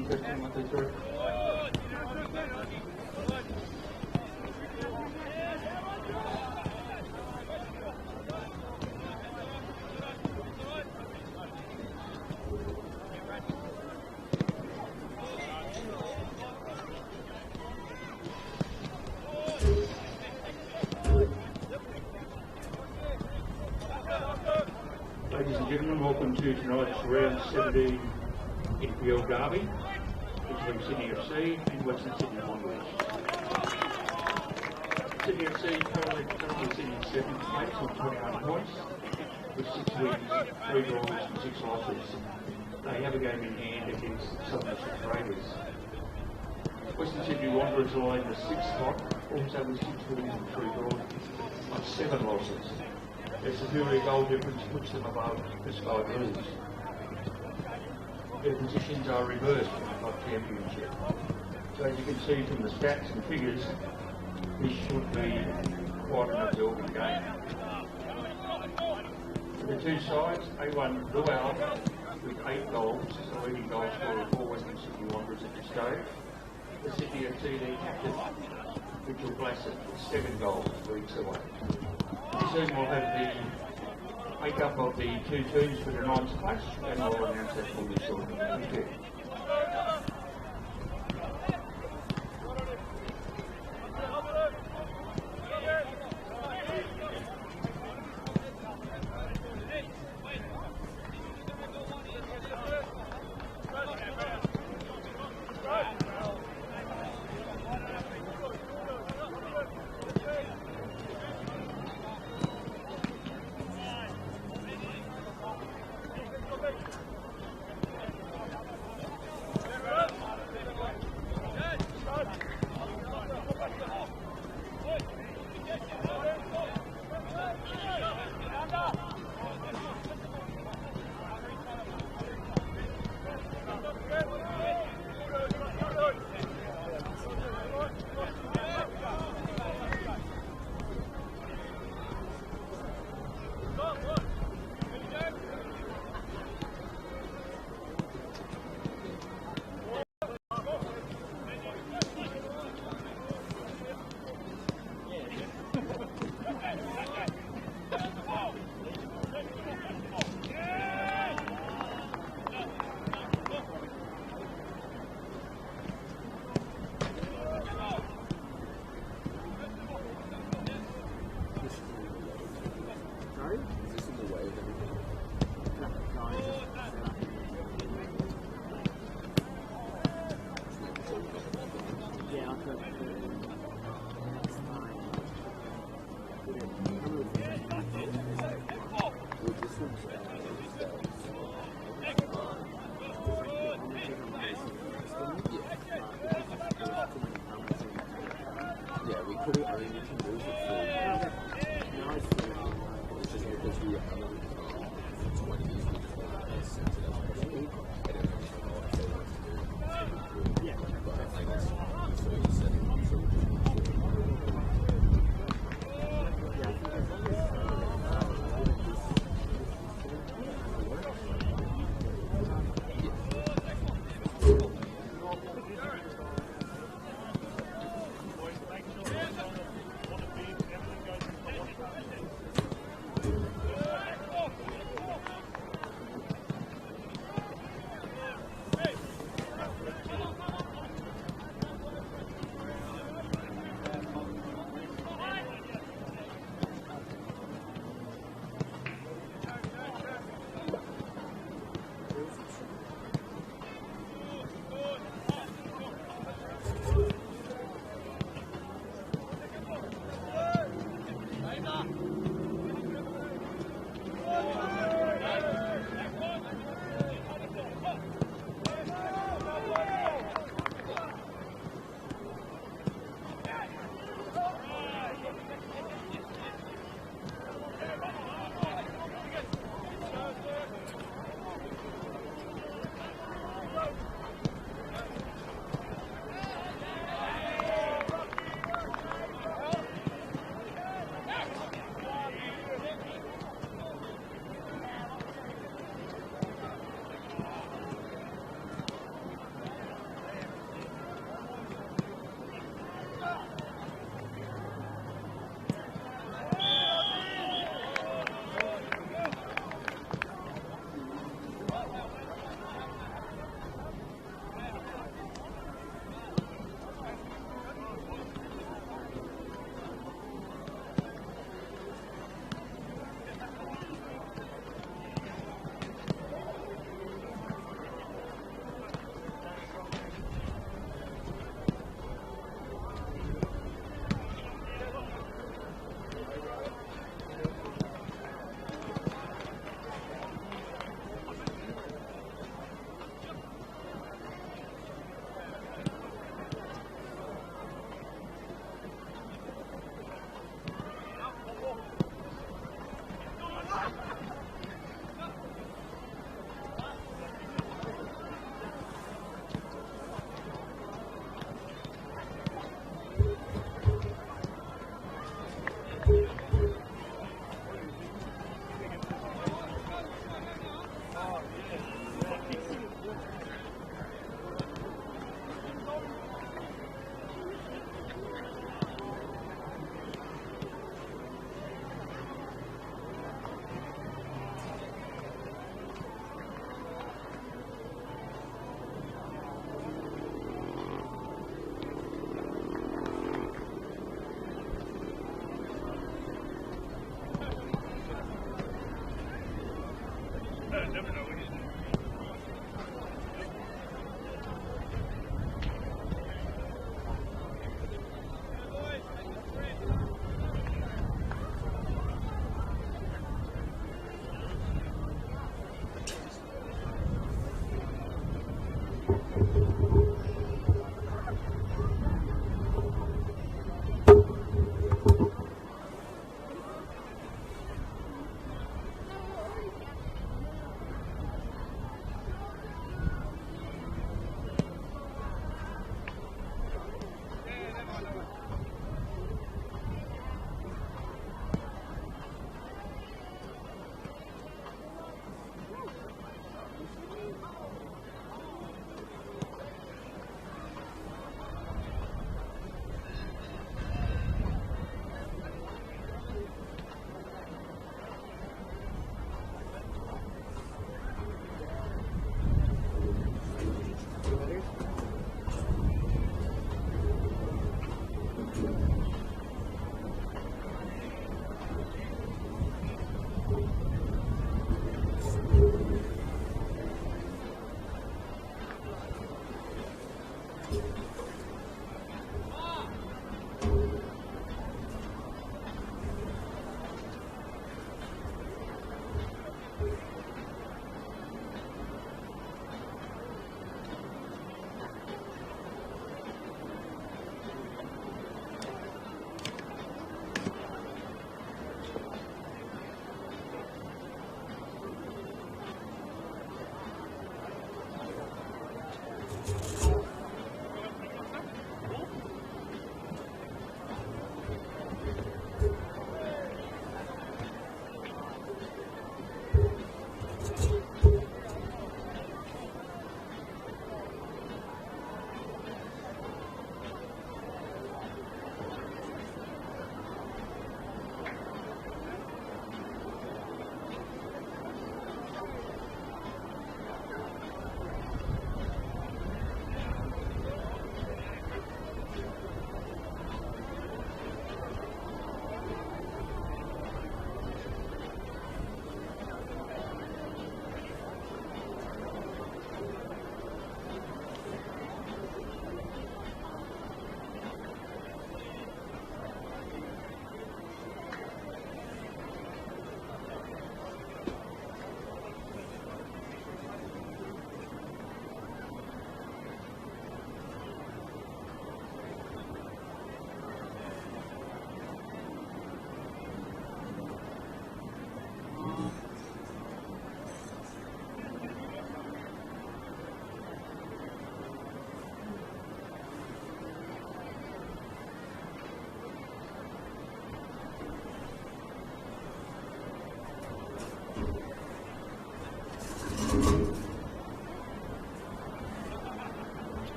Any question, 1, 2, 3? Ladies and gentlemen, welcome to tonight's round 17 NPL derby between Sydney FC and Western Sydney Wanderers. Sydney FC currently sitting in 7th place on 21 points with 6 wins, 3 draws and 6 losses. They have a game in hand against Southern Raiders. Western Sydney Wanderers are in the 6th spot, also with 6 wins and 3 draws on 7 losses. Their superior goal difference puts them above the Sky Blues. Their positions are reversed in the club championship. So as you can see from the stats and figures, this should be quite an absorbing game. For the two sides, A1 Luau with 8 goals, the leading goal scorer for Western Sydney Wanderers at this stage. The Sydney FC their captain, Mitchell Blassett, with 7 goals weeks away. Soon we'll have the make-up of the two teams for the 9th place, and we'll announce that for you shortly. Thank you.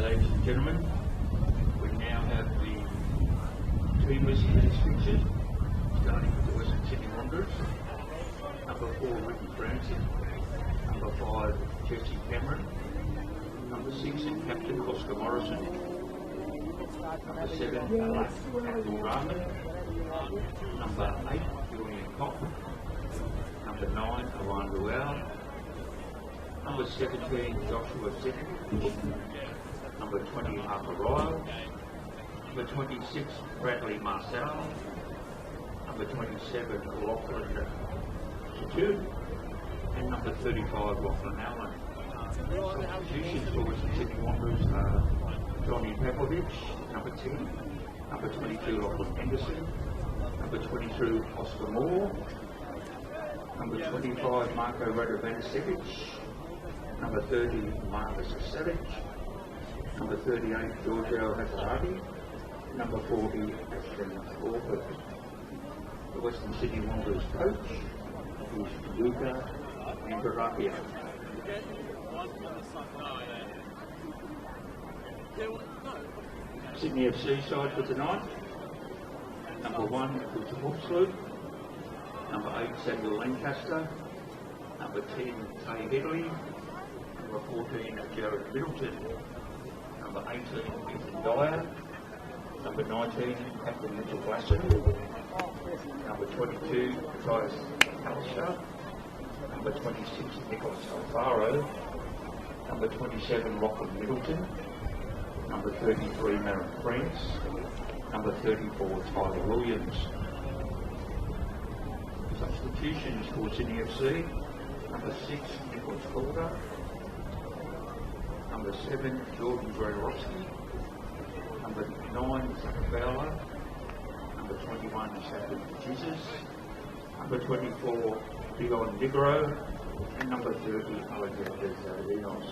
Ladies and gentlemen, we now have the team listed as fixtures, starting with the Western Sydney Wanderers. Number 4, Ricky Francis. Number 5, Jesse Cameron. Number 6, Captain Oscar Morrison. Number 7, Abdul Rahman. Number 8, Julian Kopp. Number 9, Alain Ruel. Number 17, Joshua Sedgwick. Number 20, Arthur Ryle. Number 26, Bradley Marcel. Number 27, Lachlan Chatu. And number 35, Lachlan Allen. Substitutions for Western Sydney Wanderers are Johnny Papovich, number 10. Number 22, Lachlan Henderson. Number 22, Oscar Moore. Number 25, Marko Radovanovic. Number 30, Marcus Savage. Number 38, Giorgio Hazarati. Number 40, Ashton Orford. The Western Sydney Wanderers coach is Luca Ambarapia. Sydney FC side for tonight. Number 1, Richard Hawksley. Number 8, Samuel Lancaster. Number 10, Tay Headley. Number 14, Jared Middleton. Number 18, Ethan Dyer. Number 19, Captain Mitchell Glasson. Number 22, Matthias Kalsha. Number 26, Nicholas Alfaro. Number 27, Lachlan Middleton. Number 33, Marin France. Number 34, Tyler Williams. Substitutions for Sydney FC. Number 6, Nicholas Calder. Number 7, Jordan Grayrovsky. Number 9, Zach Fowler. Number 21, Shepard Jesus. Number 24, Dion Digro. And number 30, Alexander Zarinos.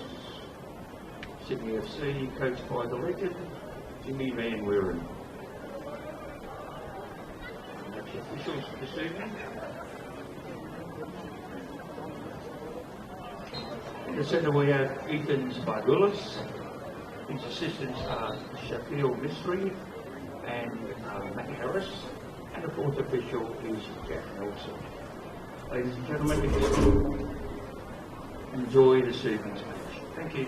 Sydney FC, coached by the legend, Jimmy Van Wieren. And that's the officials for this evening. In the centre we have Ethan Spargulis. His assistants are Shaquille Mystery and Matt Harris. And the fourth official is Jack Nelson. Ladies and gentlemen, enjoy this evening's match. Thank you.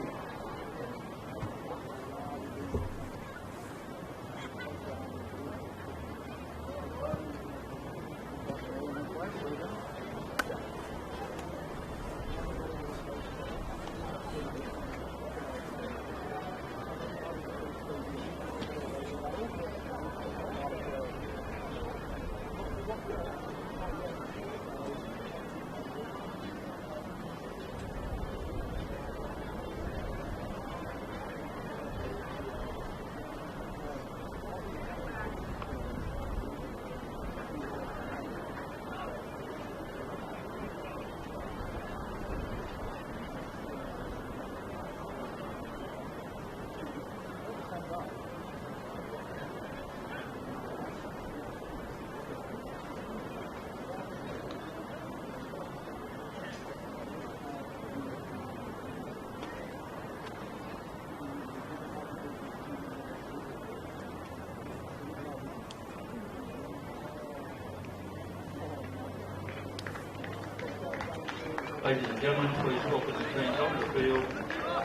Ladies and gentlemen, please welcome the teams on the field.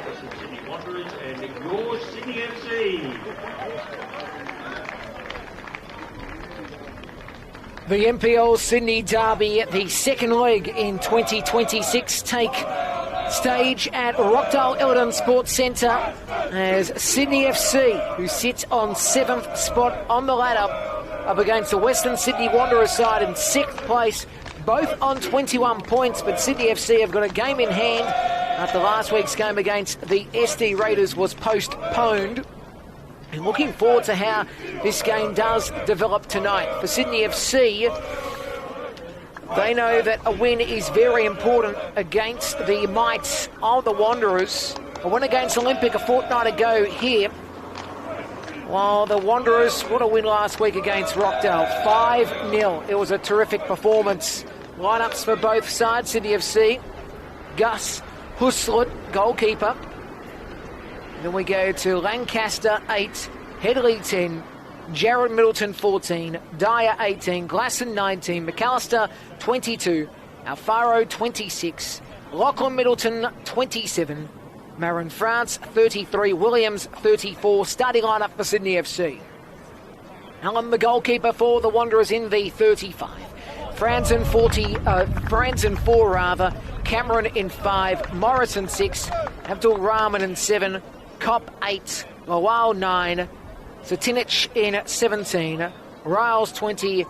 This is Sydney Wanderers and your Sydney FC. The NPL Sydney Derby, the second leg in 2026, take stage at Rockdale Eldon Sports Centre as Sydney FC, who sits on 7th spot on the ladder, up against the Western Sydney Wanderers side in 6th place, both on 21 points, but Sydney FC have got a game in hand after last week's game against the SD Raiders was postponed. And looking forward to how this game does develop tonight. For Sydney FC, they know that a win is very important against the mites of the Wanderers. A win against Olympic a fortnight ago here. While the Wanderers, what a win last week against Rockdale, 5-0. It was a terrific performance. Lineups for both sides, Sydney FC, Gus Huslett, goalkeeper. Then we go to Lancaster, 8, Headley, 10, Jared Middleton, 14, Dyer, 18, Glasson, 19, McAllister, 22, Alfaro, 26, Lachlan Middleton, 27, Marin France, 33, Williams, 34, starting lineup for Sydney FC. Alan, the goalkeeper for the Wanderers, in the 35. Franzen, 4, Cameron in 5, Morrison 6, Abdul Rahman in 7, Kopp 8, Lawal 9, Zatinic in 17, Riles 20,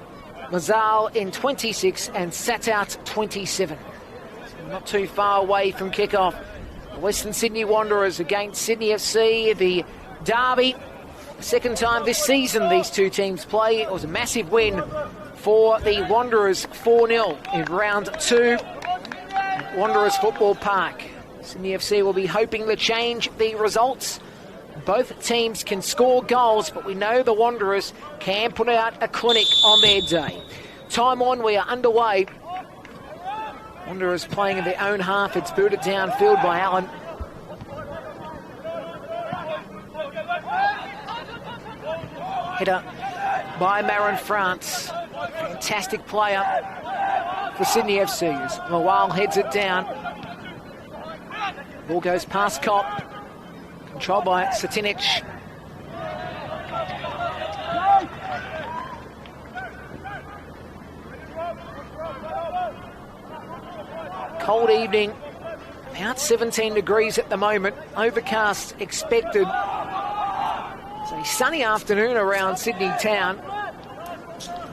Mazal in 26, and Satout 27. So not too far away from kick-off. Western Sydney Wanderers against Sydney FC, the derby. Second time this season these two teams play. It was a massive win for the Wanderers, 4-0 in round 2 at Wanderers Football Park. Sydney FC will be hoping to change the results. Both teams can score goals, but we know the Wanderers can put out a clinic on their day. Time on, we are underway. Wanderers playing in their own half. It's booted downfield by Allen. Header by Marin France. Fantastic player for Sydney FC. Lawal heads it down. Ball goes past Kopp. Controlled by Satinic. cold evening, about 17 degrees at the moment, overcast expected. It's a sunny afternoon around Sydney town.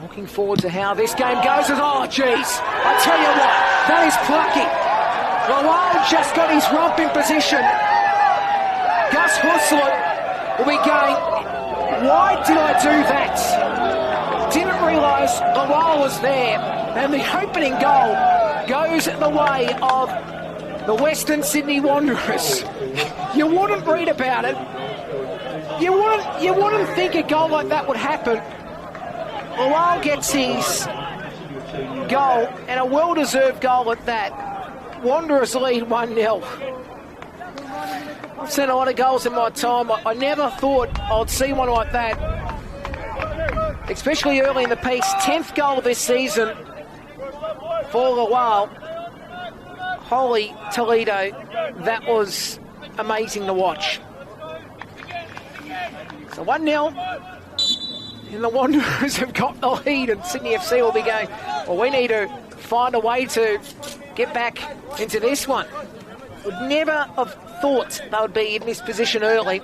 Looking forward to how this game goes. Oh, geez, I tell you what, that is plucky. Lowell just got his rump in position. Gus Huslett will be going, why did I do that? Didn't realise Lowell was there. And the opening goal goes the way of the Western Sydney Wanderers. You wouldn't read about it. You wouldn't think a goal like that would happen. Lowell gets his goal, and a well-deserved goal at that. Wanderers lead 1-0. I've seen a lot of goals in my time. I never thought I'd see one like that, especially early in the piece. 10th goal this season for Lowell. Holy Toledo, that was amazing to watch. So 1-0, and the Wanderers have got the lead, and Sydney FC will be going, well, we need to find a way to get back into this one. Would never have thought they would be in this position early.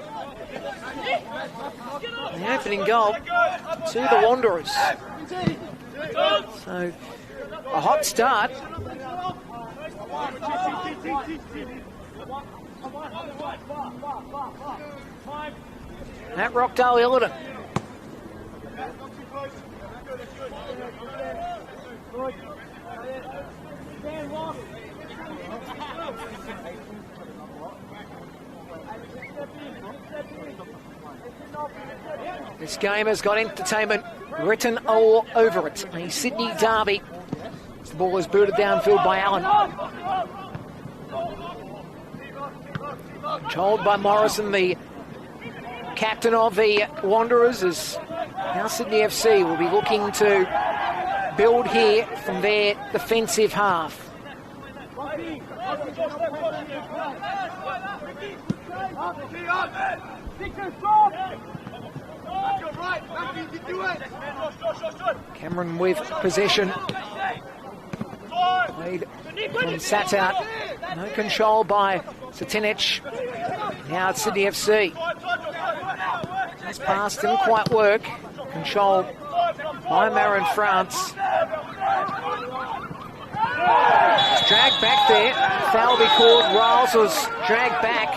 The opening goal to the Wanderers. So, a hot start. At Rockdale Illiton. This game has got entertainment written all over it. A Sydney derby. The ball is booted downfield by Allen. Controlled by Morrison, the captain of the Wanderers, as now Sydney FC will be looking to build here from their defensive half. Cameron with possession. Played from Satout. No control by Satinic. Now it's Sydney FC. This pass didn't quite work. Control by Marin France. It's dragged back there. Foul be called. Riles was dragged back.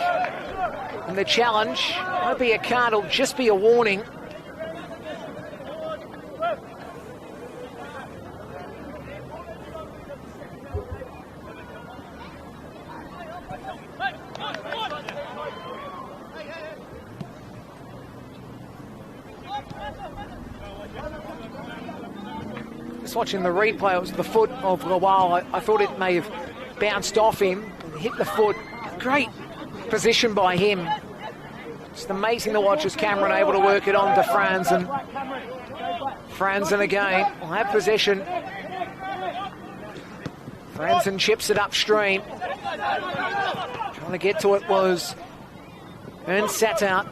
And the challenge won't be a card, it'll just be a warning. Just watching the replay, it was the foot of Lowell. I thought it may have bounced off him, hit the foot. Great position by him. It's amazing to watch as Cameron able to work it on to Franzen. Franzen again will have possession. Franzen chips it upstream. Trying to get to it was Ernst Satout.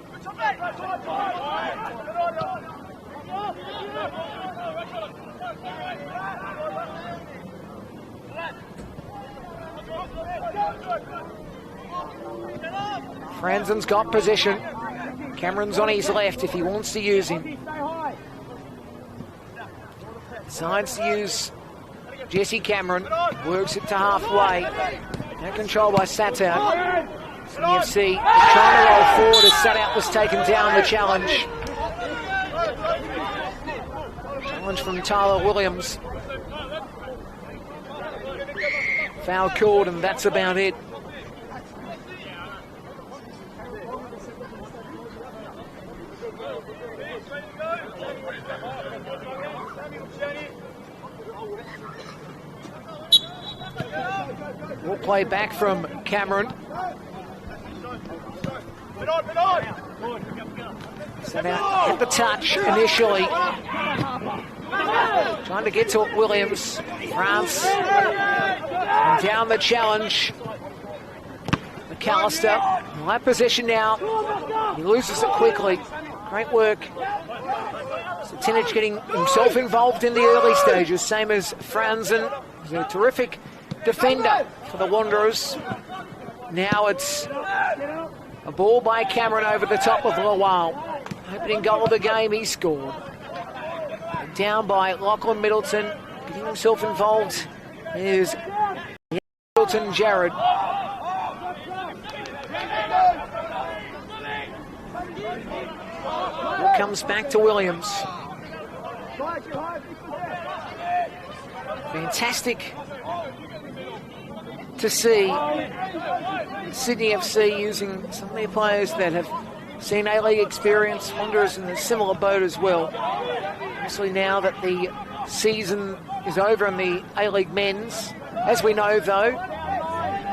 Franzen's got possession. Cameron's on his left if he wants to use him. Decides to use Jesse Cameron. Works it to halfway. Now control by Satout. CFC trying to roll forward as Satout was taken down the challenge. Challenge from Tyler Williams. Foul called, and that's about it. We'll play back from Cameron. So now hit the touch initially. Trying to get to it, Williams. France. And down the challenge. McAllister. High possession now. He loses it quickly. Great work. Satinic getting himself involved in the early stages, same as Franzen. He's a terrific defender for the Wanderers. Now it's a ball by Cameron over the top of Lowell. Opening goal of the game, he scored. And down by Lachlan Middleton, getting himself involved is Middleton Jared. Ball comes back to Williams. Fantastic to see Sydney FC using some of their players that have seen A-League experience. Wanderers in a similar boat as well. Obviously now that the season is over in the A-League men's, as we know though,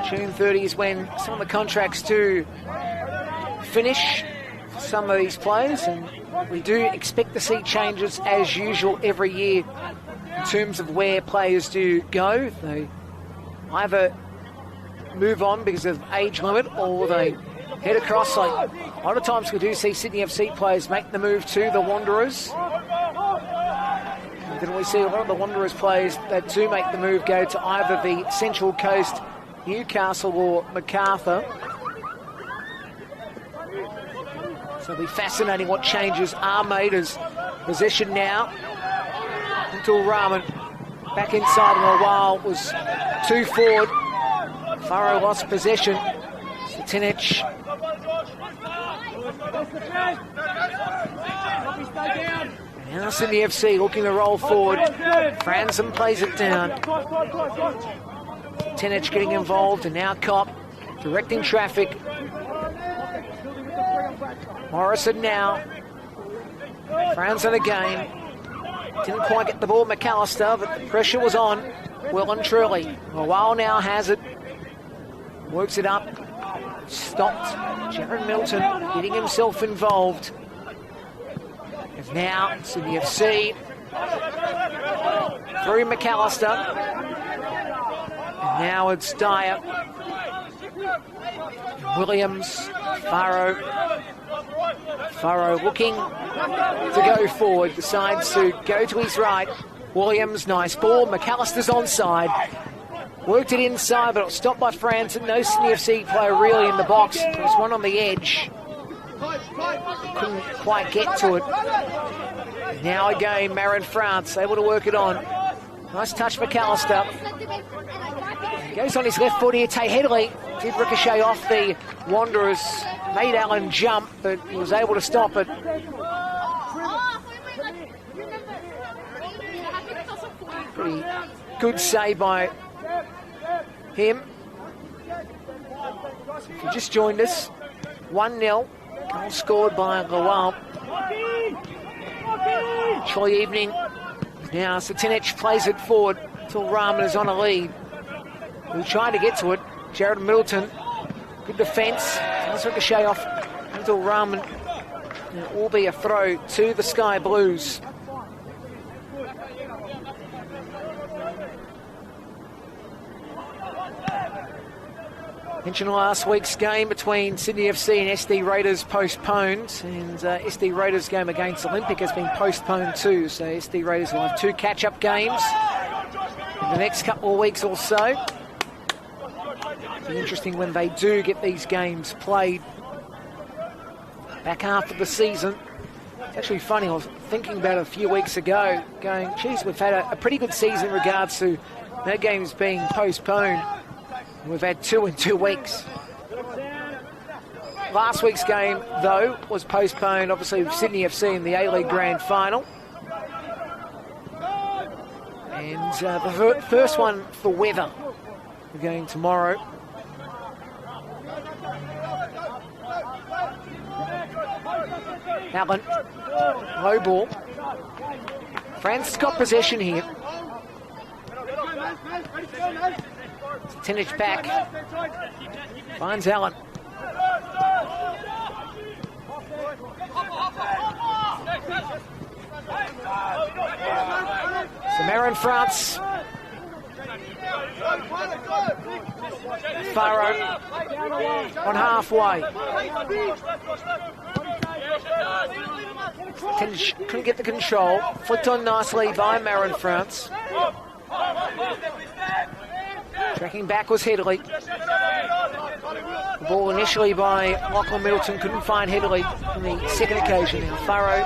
June 30 is when some of the contracts do finish for some of these players, and we do expect to see changes as usual every year in terms of where players do go. They either move on because of age limit or they head across. Like a lot of times we do see Sydney FC players make the move to the Wanderers. And then we see a lot of the Wanderers players that do make the move go to either the Central Coast, Newcastle or Macarthur. So it'll be fascinating what changes are made as possession now. Until Rahman back inside in a while was too forward. Farrow lost possession. Satinic. Now Sydney FC looking to roll forward. Franzen plays it down. Satinic getting involved, and now Kopp directing traffic. Morrison now. Franzen again. Didn't quite get the ball, McAllister, but the pressure was on. Well and truly. Lowell now has it. Works it up. Stopped. Jared Milton getting himself involved. As now Sydney FC through McAllister. And now it's Dyer. Williams. Farrow looking to go forward. Decides to go to his right. Williams, nice ball. McAllister's onside. Worked it inside, but it was stopped by Franzen. No Sydney FC player really in the box. There's one on the edge. Couldn't quite get to it. Now again, Marin France able to work it on. Nice touch, McAllister. He goes on his left foot here. Tay Headley did ricochet off the Wanderers. Made Allen jump, but he was able to stop it. Pretty good save by him. So if you just joined us, 1-0. Goal scored by Lowell. Chilly evening. Now Satinic plays it forward until Rahman is on a lead. He'll try to get to it. Jared Middleton. Good defence. Nice ricochet off until Rahman. It will be a throw to the Sky Blues. Mentioned last week's game between Sydney FC and SD Raiders postponed, and SD Raiders' game against Olympic has been postponed too, so SD Raiders will have 2 catch-up games in the next couple of weeks or so. It'll be interesting when they do get these games played back after the season. It's actually funny, I was thinking about it a few weeks ago, going, geez, we've had a pretty good season in regards to no games being postponed. We've had 2 in 2 weeks. Last week's game, though, was postponed, obviously, with Sydney FC in the A-League Grand Final. And the first one for weather, we're going tomorrow. Allen, low ball. France got possession here. Tinich back. Finds Allen. Marin France. Farrow on halfway. Couldn't get the control. Flicked on nicely by Marin France. Tracking back was Headley. The ball initially by Lachlan Middleton, couldn't find Headley on the second occasion. Now Farrow,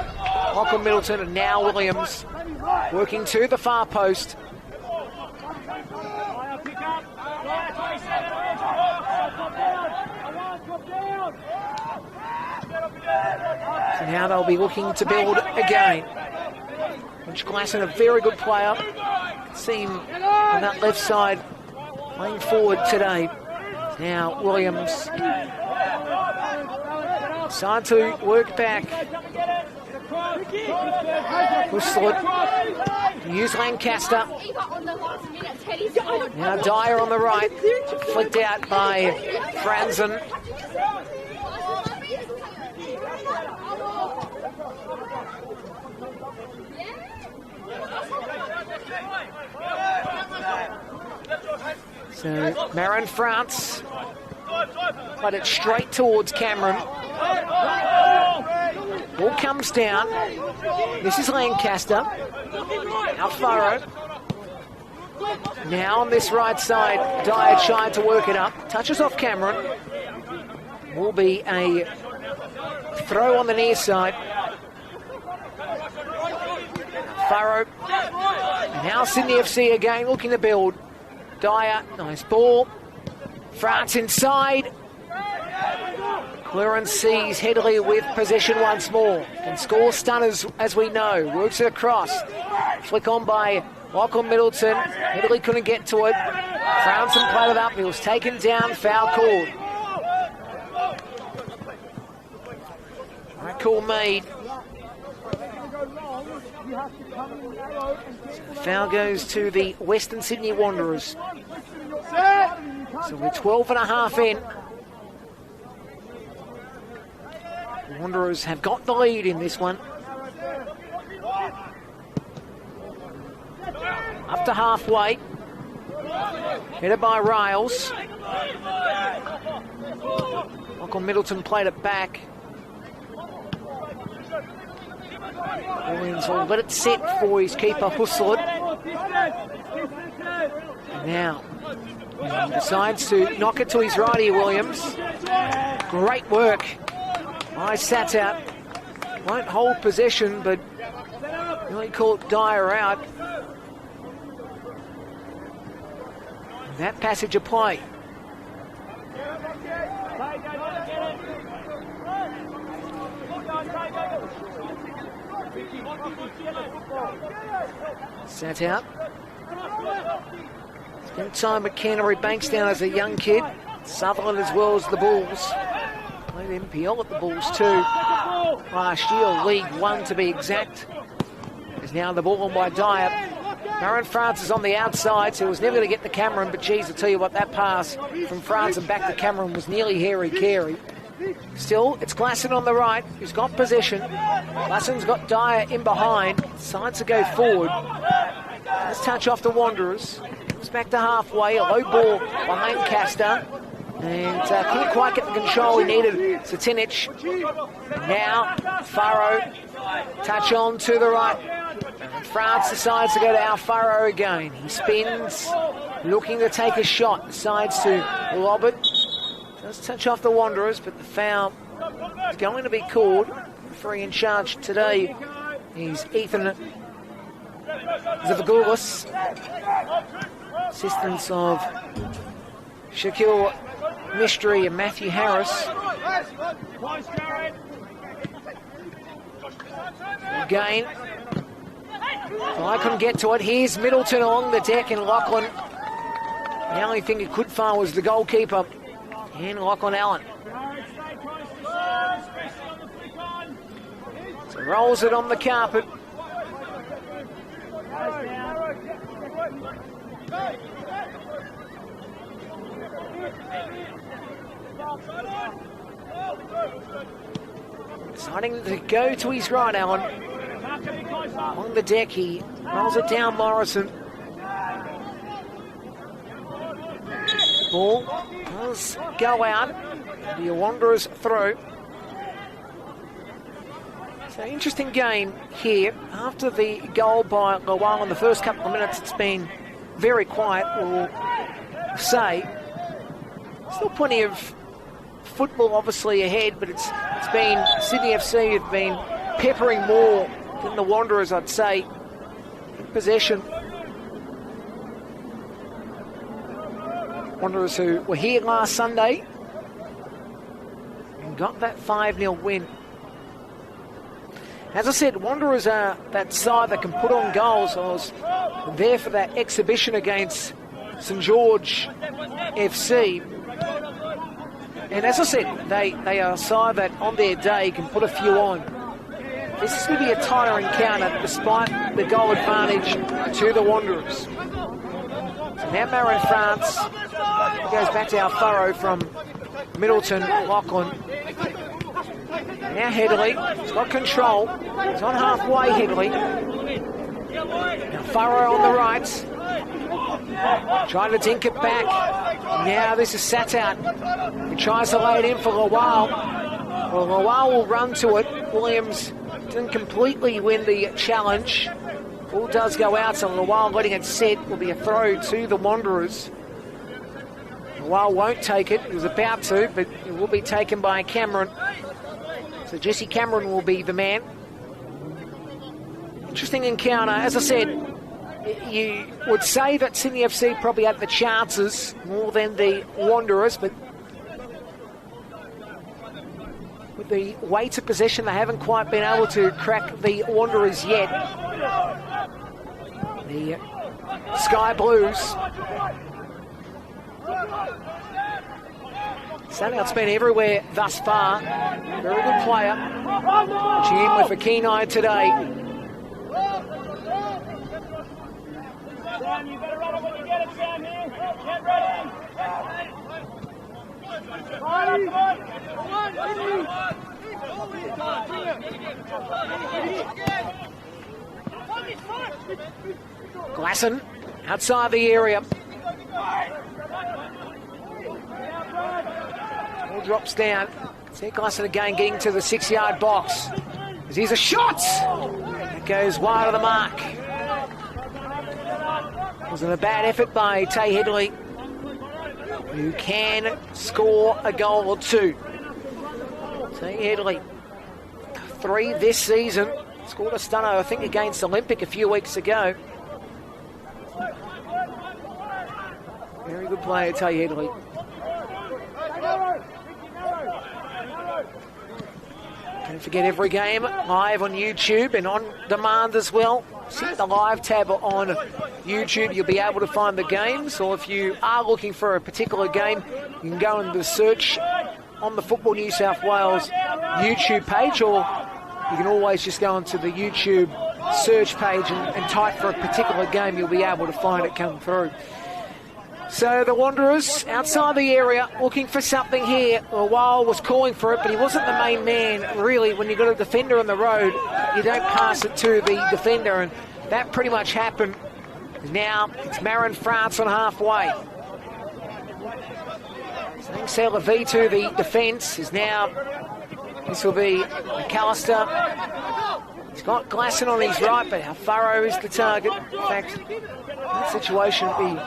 Lachlan Middleton, and now Williams working to the far post. So now they'll be looking to build again. Mitch Glasson, a very good player. See him on that left side playing forward today. Now Williams decide to work back. Whistlet to use Lancaster. Now Dyer on the right, flicked out by Franzen. So Marin France played it straight towards Cameron. Ball comes down. This is Lancaster. Now Farrow. Now on this right side, Dyer tried to work it up. Touches off Cameron. Will be a throw on the near side. Farrow. Now Sydney FC again looking to build. Dyer, nice ball. France inside. Clearance sees Headley with possession once more. Can score stunners, as we know. Works it across. Flick on by Lachlan Middleton. Headley couldn't get to it. Franzen played it up. He was taken down. Foul called. Right call made. Foul goes to the Western Sydney Wanderers. So we're 12 and a half in. The Wanderers have got the lead in this one. Up to halfway. Headed by Riles. Michael Middleton played it back. Williams will let it set for his keeper, Whistlet. Now, he decides to knock it to his right here, Williams. Great work by Satat. Won't hold possession, but really caught Dyer out. That passage of play. Sat out. Spent time at Canterbury Bankstown as a young kid. Sutherland as well as the Bulls. Played NPL at the Bulls too. Last year, League One to be exact. Is now the ball on by Dyer. Marin France is on the outside, so he was never going to get to Cameron, but geez, I'll tell you what, that pass from France and back to Cameron was nearly hairy-carry. Still, it's Glasson on the right, who's got possession. Glasson's got Dyer in behind, decides to go forward. Let's touch off the Wanderers. It's back to halfway, a low ball by Lancaster. And couldn't quite get the control he needed. Satinic. Now, Farrow, touch on to the right. France decides to go to Alfaro again. He spins, looking to take a shot. Decides to lob it. Does touch off the Wanderers, but the foul is going to be called. Referee in charge today is Ethan Zavagoulis. Assistance of Shaquille Mystery and Matthew Harris. Again. I couldn't get to it. Here's Middleton along the deck and Lachlan. The only thing he could find was the goalkeeper and Lachlan Allen. So rolls it on the carpet. Deciding to go to his right, Allen. On the deck, he rolls it down, Morrison. Ball does go out. The Wanderers through. So interesting game here. After the goal by Lowell in the first couple of minutes, it's been very quiet, or say. Still plenty of football obviously ahead, but it's been Sydney FC have been peppering more than the Wanderers, I'd say, in possession. Wanderers who were here last Sunday and got that 5-0 win. As I said, Wanderers are that side that can put on goals. I was there for that exhibition against St George FC. And as I said, they are a side that on their day can put a few on. This is going to be a tighter encounter despite the goal advantage to the Wanderers. So now Marin France goes back to our furrow from Middleton, Lachlan. Now Headley, he's got control. He's on halfway, Headley. Now Furrow on the right. Trying to dink it back. Now this is Satat. He tries to lay it in for Lawal. Well, Lawal will run to it. Williams didn't completely win the challenge. Ball does go out, so Lawal letting it set will be a throw to the Wanderers. Lawal won't take it. He was about to, but it will be taken by Cameron. So Jesse Cameron will be the man. Interesting encounter. As I said, you would say that Sydney FC probably had the chances more than the Wanderers, but with the weight of possession, they haven't quite been able to crack the Wanderers yet. The Sky Blues. Standout's been everywhere thus far. Very good player. Watching him with a keen eye today. Sam, you better run it when you get it, Sam, here. Get ready. Glasson outside the area. Ball drops down. See Glasson again getting to the 6-yard box. Here's a shot! It goes wide of the mark. Wasn't a bad effort by Tay Headley, who can score a goal or two. Tay Headley, 3 this season. Scored a stunner, I think, against Olympic a few weeks ago. Very good player, Tay Headley. Don't forget every game live on YouTube and on demand as well. Hit the live tab on YouTube, you'll be able to find the games, or if you are looking for a particular game, you can go into the search on the Football New South Wales YouTube page, or you can always just go onto the YouTube search page and type for a particular game. You'll be able to find it come through. So the Wanderers outside the area looking for something here. Lawal was calling for it, but he wasn't the main man, really. When you've got a defender on the road, you don't pass it to the defender, and that pretty much happened. Now it's Marin France on halfway. C'est la vie to the defence is now. This will be McAllister. He's got Glasson on his right, but Furrow is the target. In fact, that situation will be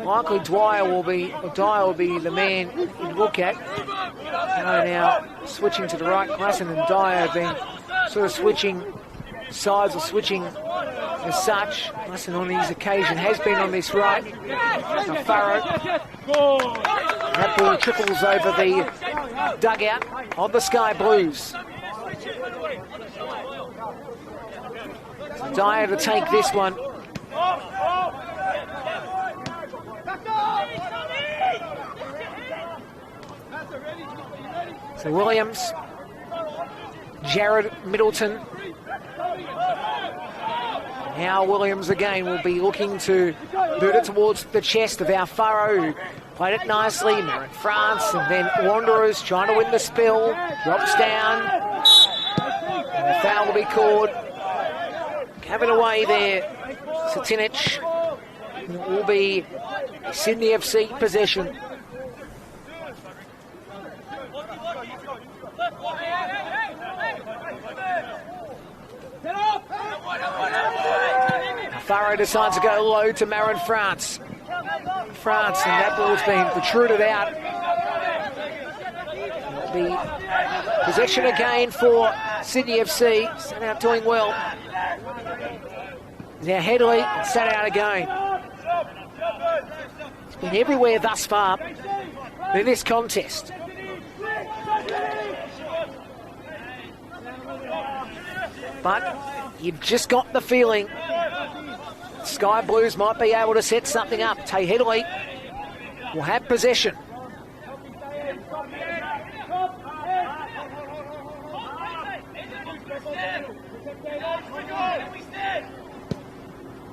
likely Dyer will be the man you'd look at. Now switching to the right, Glasson and Dyer have been sort of switching sides or switching as such. Glasson on his occasion has been on this right. Now Furrow. That ball trickles over the dugout of the Sky Blues. So Dyer to take this one. So Williams, Jared Middleton. Now Williams again will be looking to boot it towards the chest of our Furrow, who played it nicely. Marin France, and then Wanderers trying to win the spill. Drops down. And the foul will be called. Having away there, Satinic. It will be Sydney FC possession. Furrow decides to go low to Marin France. France, and that ball's been protruded out. The possession again for Sydney FC. Sat out doing well. Now Headley sat out again. It's been everywhere thus far in this contest. But you've just got the feeling Sky Blues might be able to set something up. Tay Headley will have possession.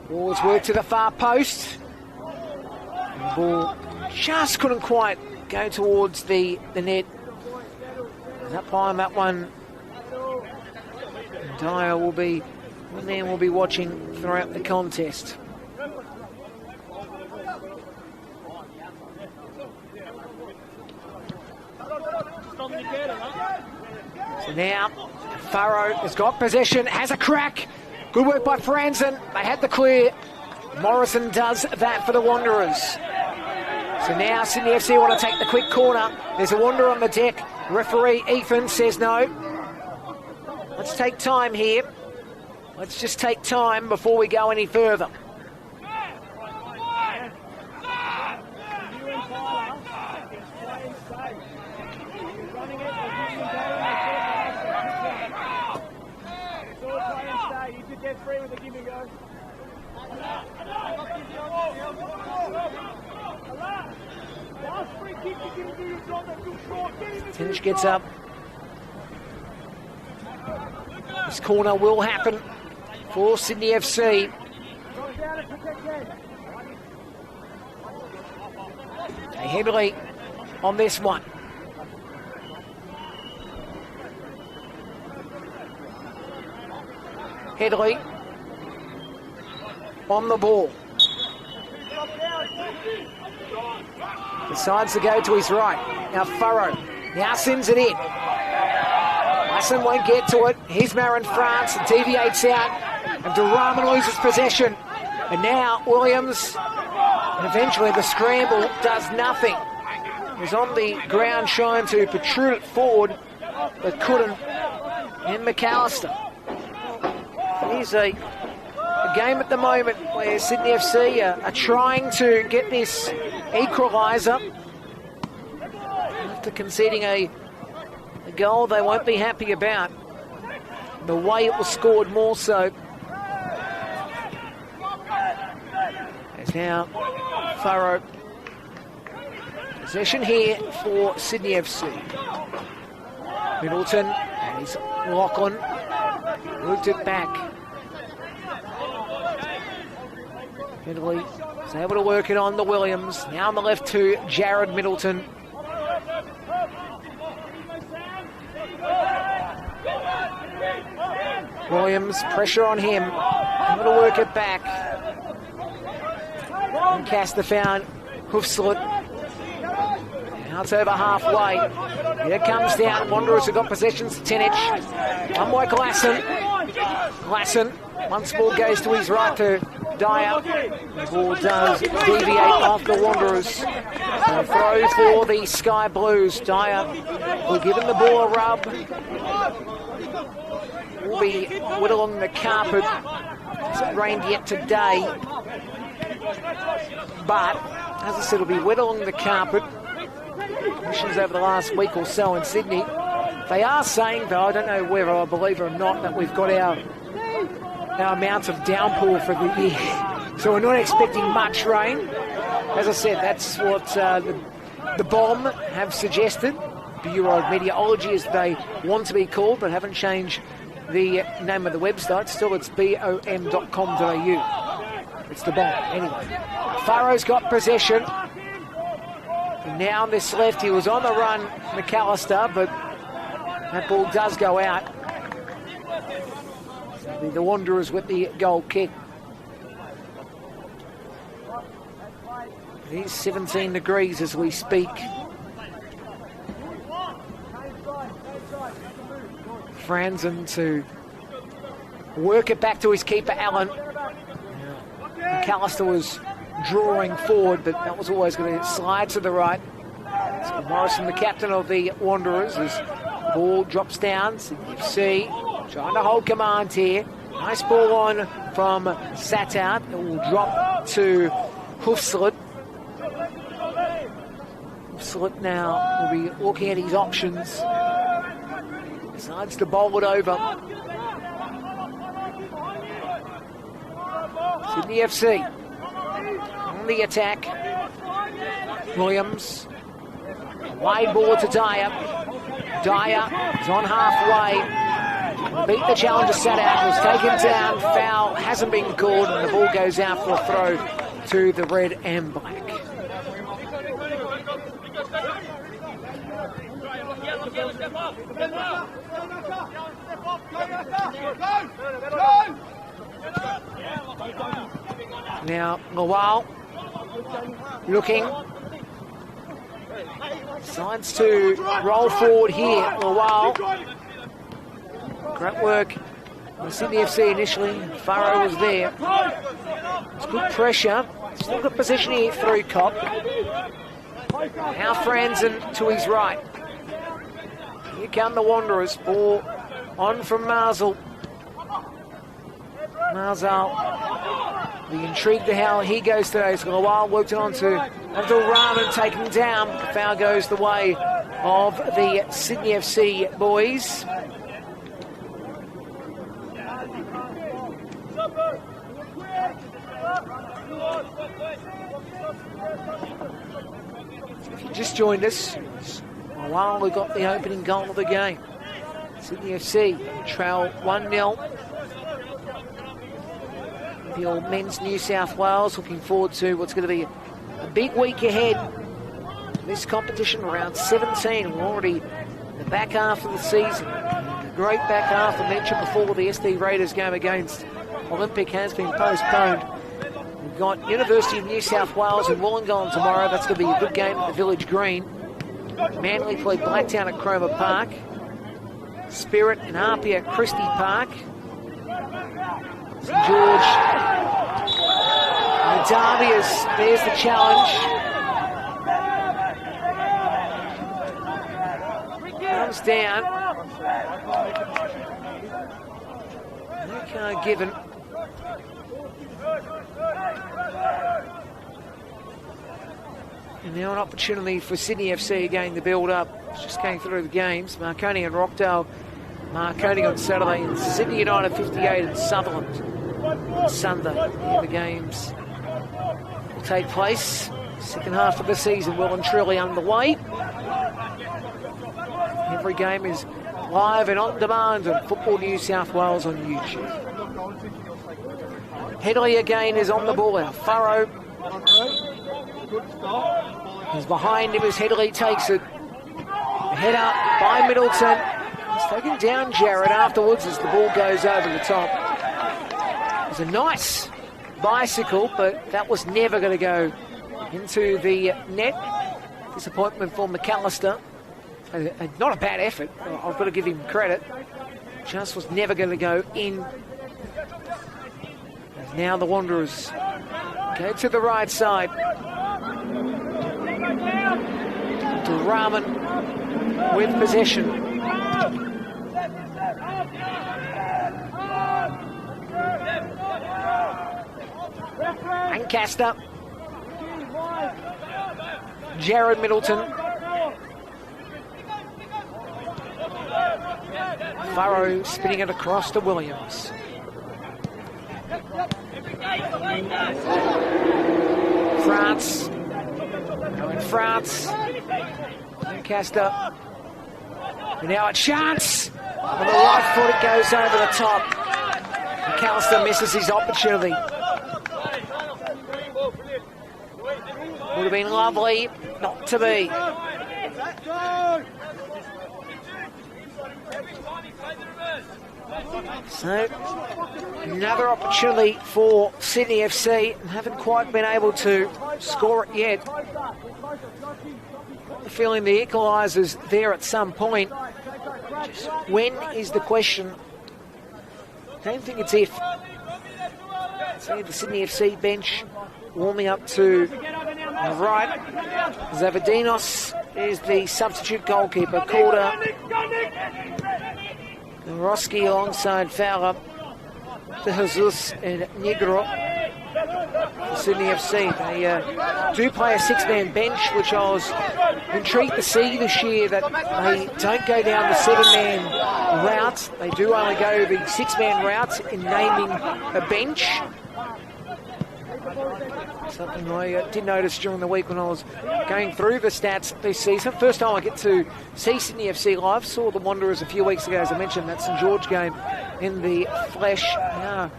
Ball's worked to the far post. And the ball just couldn't quite go towards the net. Up high on that one. Dyer will be one man will be watching throughout the contest. So now Farrow has got possession, has a crack. Good work by Franzen. They had the clear. Morrison does that for the Wanderers. So now Sydney FC want to take the quick corner. There's a Wanderer on the deck. Referee Ethan says no. Let's take time here. Let's just take time before we go any further. Tinch gets up. This corner will happen for Sydney FC. Headley on this one. Headley on the ball. Decides to go to his right. Now Furrow now sends it in. Masson won't get to it. Here's Marin France, deviates out, and Duraman loses possession. And now Williams, and eventually the scramble does nothing. He's on the ground trying to protrude it forward, but couldn't. And McAllister. Here's a game at the moment where Sydney FC are trying to get this equaliser. After conceding a goal they won't be happy about. The way it was scored more so. As now Furrow. Possession here for Sydney FC. Middleton and his Lachlan moved it back. Italy is able to work it on the Williams. Now on the left to Jared Middleton. Williams, pressure on him. Able to work it back. And Castor found Hoofslet. Now it's over halfway. Here it comes down. Wanderers have got possessions. Tenich. One by Glasson. Glasson. Once ball goes to his right to Dyer. The ball does deviate off the Wanderers. So throw for the Sky Blues. Dyer will give him the ball a rub. Will be whittling the carpet. Hasn't rained yet today. But, as I said, it'll be whittling the carpet. Conditions over the last week or so in Sydney. They are saying, though, I don't know whether I believe it or not, that we've got our amount of downpour for the year. So we're not expecting much rain. As I said, that's what the BOM have suggested. Bureau of Meteorology, as they want to be called, but haven't changed the name of the website. Still, it's bom.com.au. It's the BOM. Anyway, Farrow's got possession. And now on this left, he was on the run, McAllister, but that ball does go out. The Wanderers with the goal kick. It is 17 degrees as we speak. Franzen to work it back to his keeper, Allen. McAllister was drawing forward, but that was always going to slide to the right. So Morrison, the captain of the Wanderers, as the ball drops down. FC trying to hold command here. Nice ball on from Satout. It will drop to Hoofslet. Hoofslet now will be looking at his options. Decides to bowl it over. Sydney FC on the attack. Williams. Wide ball to Dyer. Dyer is on halfway. Beat the challenger, sat out, was taken down. Foul hasn't been called, and the ball goes out for a throw to the red and black. Now, Lawal looking. Decides to roll forward here. Lawal. Great work on Sydney FC initially. Farrow was there. It's good pressure. Still got position here through Cobb. Now Franzen to his right. Here come the Wanderers. Ball on from Marzal. Marzal, be intrigued to how he goes today. He's got a while, worked it on to Abdul Rahman, taken down. The foul goes the way of the Sydney FC boys. If you just joined us, a while we got the opening goal of the game. Sydney FC trail 1-0. The old men's New South Wales looking forward to what's going to be a big week ahead. This competition, round 17, we're already in the back half of the season. A great back half. I mentioned before the SD Raiders game against Olympic has been postponed. We've got University of New South Wales and Wollongong tomorrow. That's going to be a good game at the Village Green. Manly play Blacktown at Cromer Park. Spirit and Harpy at Christie Park. St George. And the derby is, there's the challenge. Comes down. No card given. And now an opportunity for Sydney FC again to build up. It's just going through the games. Marconi and Rockdale. Marconi on Saturday, and Sydney United 58 and Sutherland on Sunday. Here the games will take place. Second half of the season well and truly underway. Every game is live and on demand on Football New South Wales on YouTube. Headley again is on the ball. Our Furrow is behind him as Headley takes it. Head up by Middleton. He's taken down Jarrett afterwards as the ball goes over the top. It was a nice bicycle, but that was never going to go into the net. Disappointment for McAllister. Not a bad effort. I've got to give him credit. Just was never going to go in. As now the Wanderers go to the right side. To Rahman with possession. Lancaster. Jared Middleton. Furrow spinning it across to Williams. France. Going France. Lancaster. And now a chance. On the right foot it goes over the top. McAllister misses his opportunity. Would have been lovely not to be. So, another opportunity for Sydney FC. Haven't quite been able to score it yet. The feeling the equaliser's there at some point. Just when is the question don't think it's if. See the Sydney FC bench warming up to the right. Zavadinos is the substitute goalkeeper. Calder, Roski alongside Fowler, De Jesus and Negro. Sydney FC, they do play a six-man bench, which I was intrigued to see this year, that they don't go down the seven-man route. They do only go the six-man route in naming a bench. Something I did notice during the week when I was going through the stats this season. First time I get to see Sydney FC live. Saw the Wanderers a few weeks ago, as I mentioned, that St George game in the flesh. Yeah,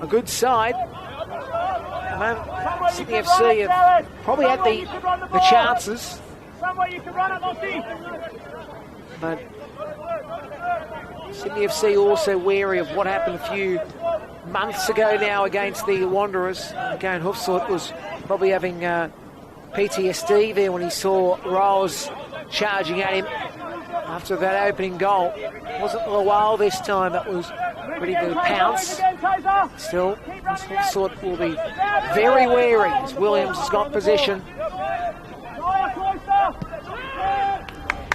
a good side. Sydney FC have probably had the chances, but Sydney FC also wary of what happened a few months ago now against the Wanderers. Again, Hoofslet was probably having PTSD there when he saw Rose charging at him after that opening goal. It wasn't Lawal this time that was ready to pounce. Still, Hoofslet will be very wary as Williams has got possession.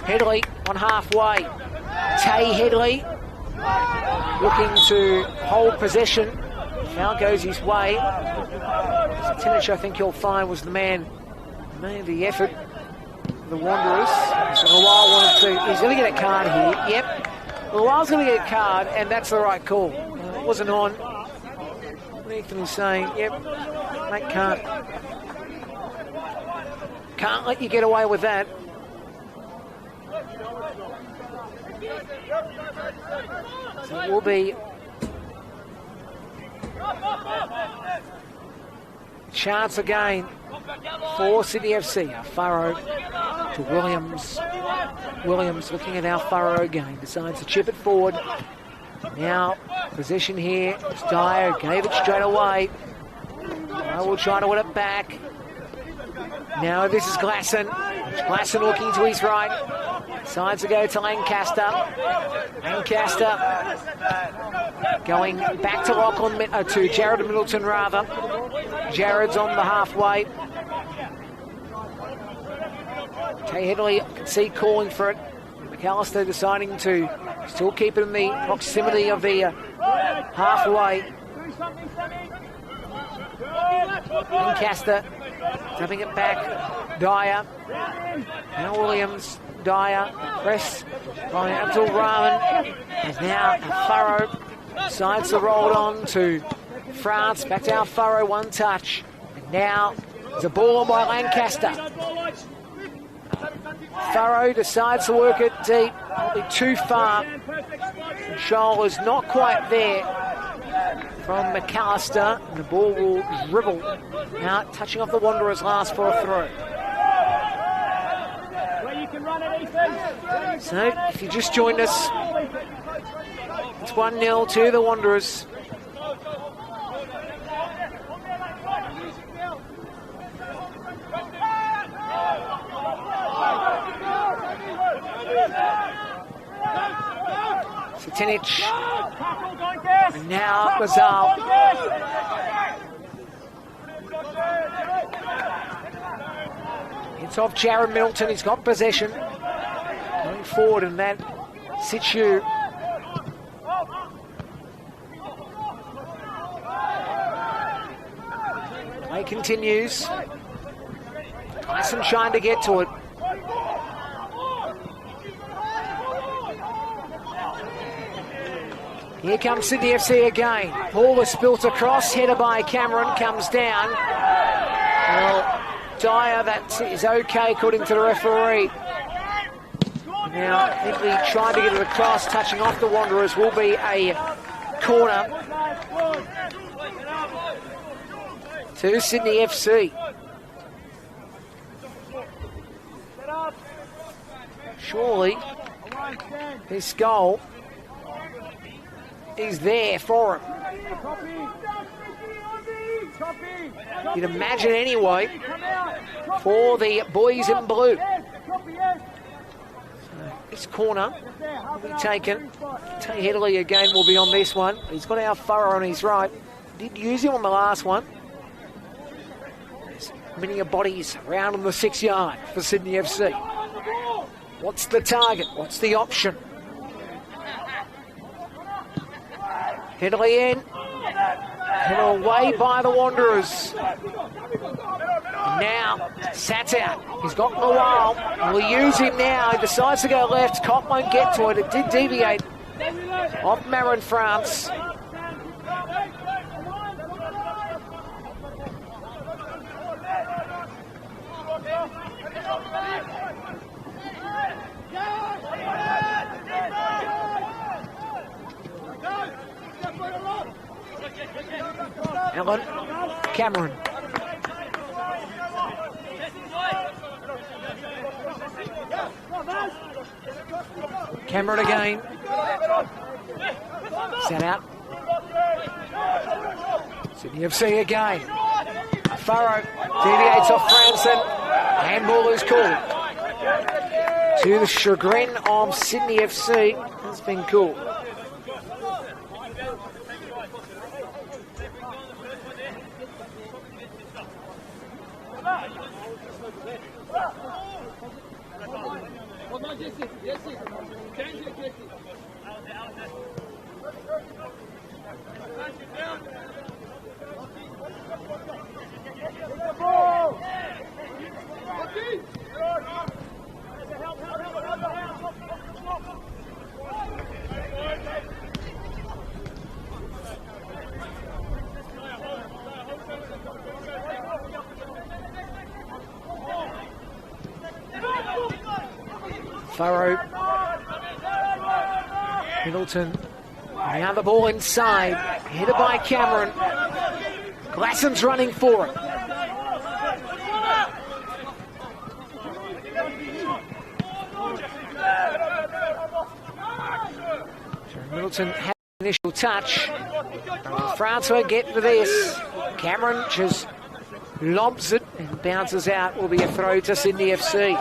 Headley on halfway. Tay Headley looking to hold possession. Foul goes his way. Tinich, I think you'll find, was the man who made the effort. The Wanderers. So Lawal wanted to. He's going to get a card here. Yep. Lawal's going to get a card, and that's the right call. It wasn't on. Nathan was saying, yep, mate, can't let you get away with that. So it will be chance again for Sydney FC. Alfaro to Williams. Williams looking at Alfaro again. Decides to chip it forward. Now, possession here. It's Dyer. Gave it straight away. I will try to win it back. Now this is Glasson. Glasson looking to his right. Decides to go to Lancaster. Lancaster going back to Lachlan, to Jared Middleton rather. Jared's on the halfway. Kay Headley, I can see calling for it. McAllister deciding to still keep it in the proximity of the halfway. Lancaster tapping it back. Dyer. Now Williams. Dyer. Press by Abdul Rahman. And now Alfaro decides to roll it on to France. Back to Alfaro. One touch. And now there's a ball on by Lancaster. Farrow decides to work it deep, probably too far. Shoal is not quite there from McAllister, and the ball will dribble out, touching off the Wanderers last for a throw. So, if you just joined us, it's 1-0 to the Wanderers. Tinich, and now Lazal. It's off Jared Middleton, he's got possession. Going forward in that situ. Play continues. Tyson trying to get to it. Here comes Sydney FC again. Ball is spilt across, header by Cameron, comes down. Well, Dyer, that is okay according to the referee. Now, Italy trying to get it across, touching off the Wanderers, will be a corner to Sydney FC. Surely, this goal is there for him. You'd imagine anyway for the boys in blue. So This corner will be taken. Tay Headley again will be on this one. He's got our Furrow on his right. Did use him on the last one. There's many bodies around on the 6 yard for Sydney FC. What's the target? What's the option? Headley in. Hit away by the Wanderers. Now, Sats out. He's got Lowell. We'll use him now. He decides to go left. Cop won't get to it. It did deviate off Marin France. Allen, Cameron. Cameron again. Set out. Sydney FC again. Furrow deviates off Franson. Handball is called. To the chagrin of Sydney FC. That's been cool. Furrow. Middleton. Now the ball inside. Headed by Cameron. Glasson's running for it. Middleton had an initial touch. France will get to this. Cameron just lobs it and bounces out. Will be a throw to Sydney FC.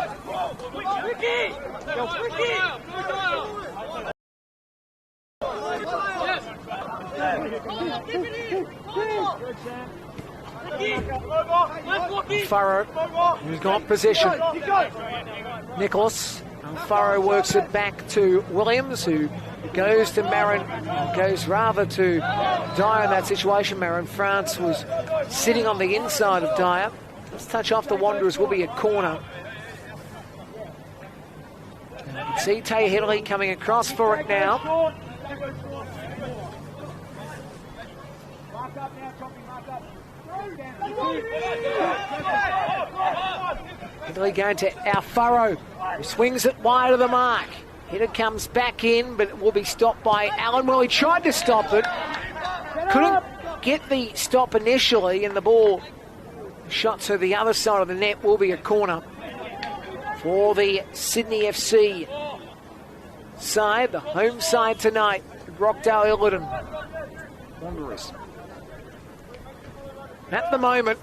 Furrow, who's got position. Nicholas. Furrow works it back to Williams, who goes to Marin, goes rather to Dyer in that situation. Marin France was sitting on the inside of Dyer. Let's touch off the Wanderers, will be a corner. And you can see Tay Headley coming across for it now. Headley going to our Furrow, who swings it wide of the mark. Hitter comes back in, but it will be stopped by Allen. Well, he tried to stop it. Couldn't get the stop initially, and the ball shot to the other side of the net. Will be a corner for the Sydney FC side, the home side tonight, Rockdale Ilderton Wanderers. At the moment,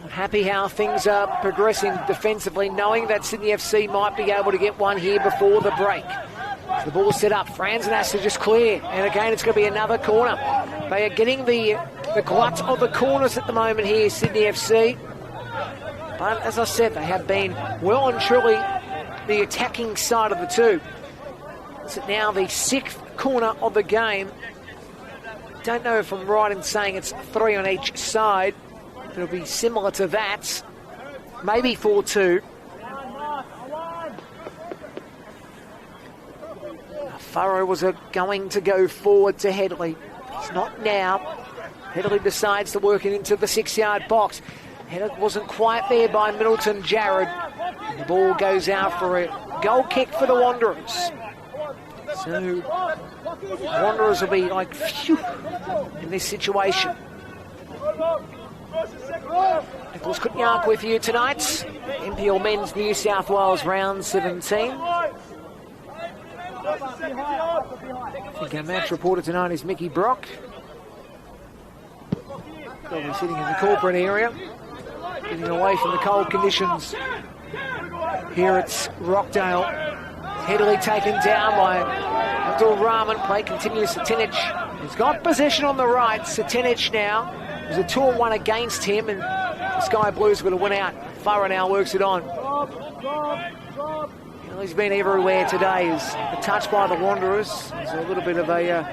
not happy how things are progressing defensively, knowing that Sydney FC might be able to get one here before the break. As the ball set up, Franzen has to just clear, and again it's going to be another corner. They are getting the glut of the corners at the moment here, Sydney FC. But as I said, they have been well and truly the attacking side of the two. It's now the 6th corner of the game. Don't know if I'm right in saying it's 3 on each side. It'll be similar to that. Maybe 4-2. Furrow was going to go forward to Headley. It's not now. Headley decides to work it into the 6-yard box. Headley wasn't quite there by Middleton Jared. And the ball goes out for a goal kick for the Wanderers. So, Wanderers will be like, phew, in this situation. Nicholas Kutnyak with you tonight. NPL Men's New South Wales Round 17. I think our match reporter tonight is Mickey Brock. Probably sitting in the corporate area, getting away from the cold conditions here at Rockdale. Headley taken down by Abdul Rahman. Play continues. Satinic has got possession on the right. Satinic now. There's a 2-on-1 against him, and the Sky Blues going to win out. Farah now works it on. He's been everywhere today. He's touched by the Wanderers. There's a little bit of a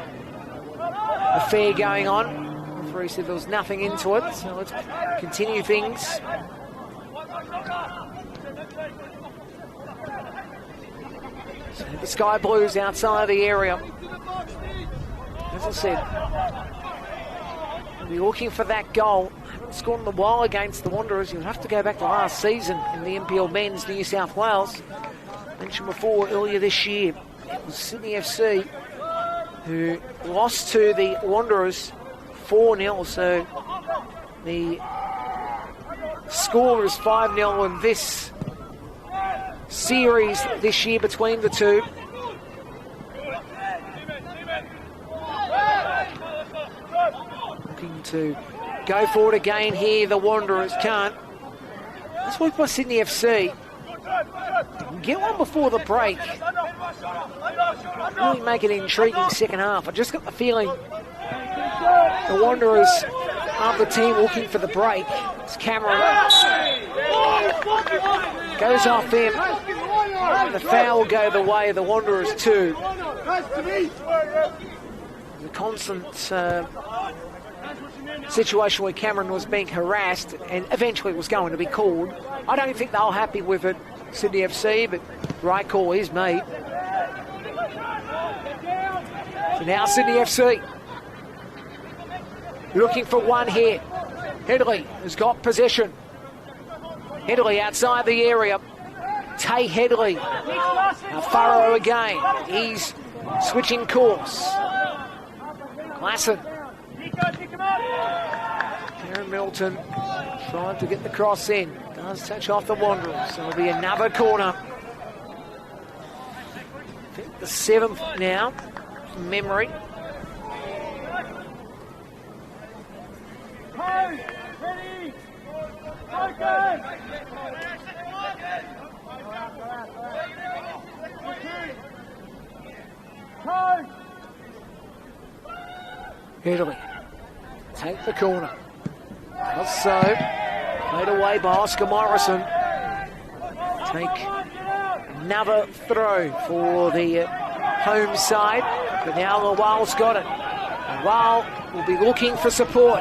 affair going on. He said there was nothing into it, so let's continue things. So the Sky Blues outside the area. As I said, we're looking for that goal. Haven't scored in a while against the Wanderers. You'll have to go back to last season in the NPL Men's New South Wales. Mentioned before, earlier this year, it was Sydney FC who lost to the Wanderers 4-0, so the score is 5-0 in this series this year between the two. Looking to go forward again here, the Wanderers can't. Let's work by Sydney FC. Get one before the break. Really make an intriguing second half. I just got the feeling the Wanderers are the team looking for the break. It's Cameron. Goes off them. And the foul will go the way of the Wanderers too. The constant situation where Cameron was being harassed and eventually was going to be called. I don't think they were happy with it, Sydney FC, but right call is made. So now Sydney FC looking for one here. Headley has got possession. Headley outside the area. Tay Headley. Now Furrow again. He's switching course. Glasson. Aaron Milton trying to get the cross in. Does touch off the Wanderers. So it'll be another corner. I think the 7th now, from memory. Headley take the corner. Also played away by Oscar Morrison. Take another throw for the home side, but now Lawal's got it. Lawal will be looking for support.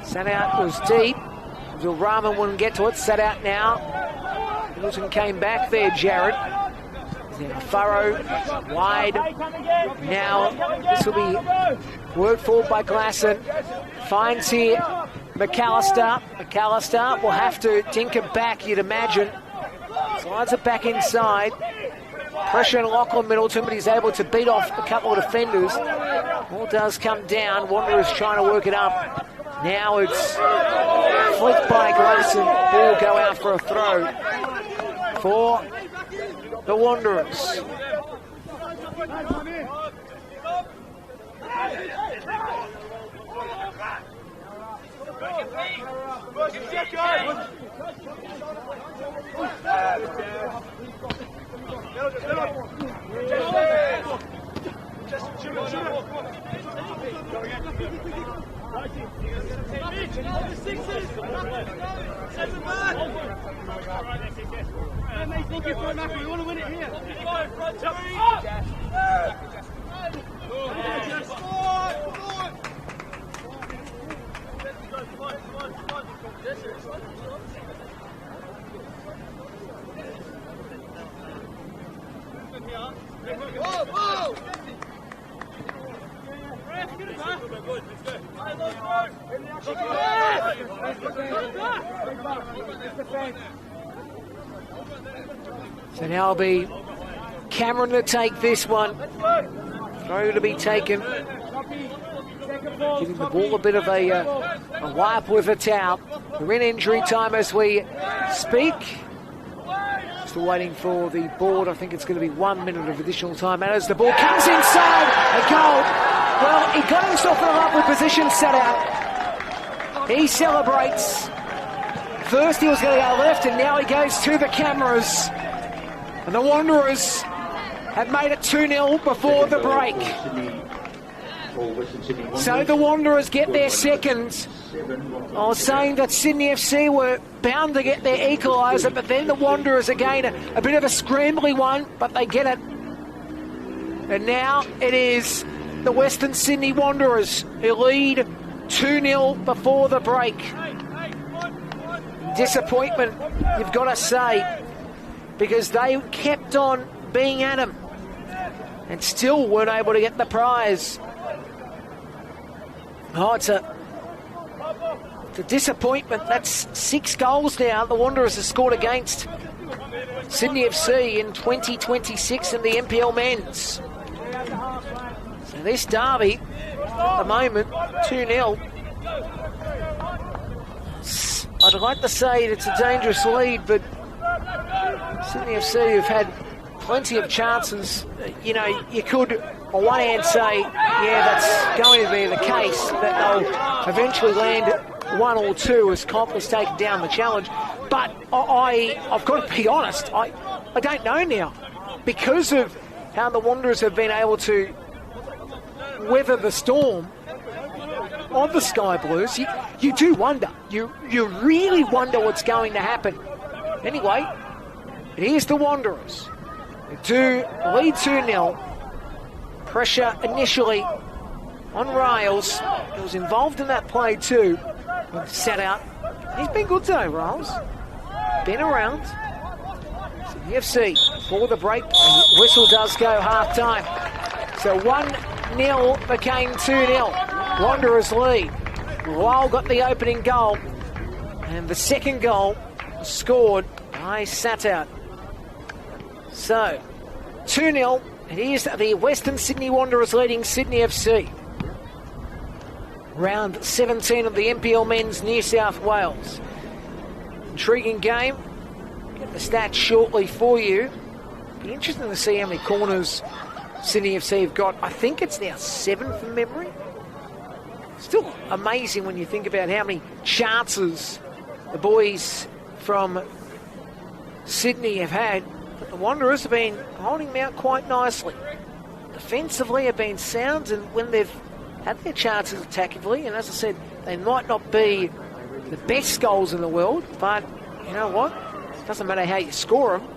Sat out was deep. Rahman wouldn't get to it. Sat out now. Milton came back there, Jared. Now Furrow wide. Now this will be worked forward by Glasson. Finds here McAllister. McAllister will have to tinker back, you'd imagine. Slides it back inside. Pressure and Lachlan Middleton, but he's able to beat off a couple of defenders. Ball does come down. Wanderers trying to work it up. Now it's flicked by Glasson. Ball will go out for a throw for the Wanderers. You want to win it here? So now it'll be Cameron to take this one. Throw to be taken. Giving the ball a bit of a wipe with a towel. We're in injury time as we speak. Still waiting for the board. I think it's going to be 1 minute of additional time. And as the ball comes inside, a goal. Well, he got himself in a lovely position, set out. He celebrates. First he was going to go left, and now he goes to the cameras. And the Wanderers have made it 2-0 before the break. So the Wanderers get their second. I was saying that Sydney FC were bound to get their equaliser, but then the Wanderers again, a bit of a scrambly one, but they get it. And now it is the Western Sydney Wanderers who lead 2-0 before the break. Disappointment, you've got to say, because they kept on being at them and still weren't able to get the prize. Oh, it's a disappointment. That's 6 goals now the Wanderers have scored against Sydney FC in 2026 in the NPL men's. So this derby, at the moment, 2-0. I'd like to say it's a dangerous lead, but Sydney FC have had plenty of chances. You know, you could on one hand say, yeah, that's going to be the case, that they'll eventually land 1 or 2 as Comp has taken down the challenge. But I've got to be honest, I don't know now. Because of how the Wanderers have been able to weather the storm of the Sky Blues, you do wonder. You really wonder what's going to happen. Anyway, here's the Wanderers. They do lead 2-0. Pressure initially on Riles. He was involved in that play too. Set out. He's been good today, Riles. Been around. The FC for the break. And whistle does go half time. So 1-0 became 2-0. Wanderers lead. Lyle got the opening goal. And the second goal was scored by Satout. So 2-0. It is the Western Sydney Wanderers leading Sydney FC. Round 17 of the NPL Men's New South Wales. Intriguing game. Get the stats shortly for you. Be interesting to see how many corners Sydney FC have got. I think it's now 7 from memory. Still amazing when you think about how many chances the boys from Sydney have had. But the Wanderers have been holding them out quite nicely. Defensively have been sound, and when they've had their chances attackingly, and as I said, they might not be the best goals in the world, but you know what? It doesn't matter how you score them,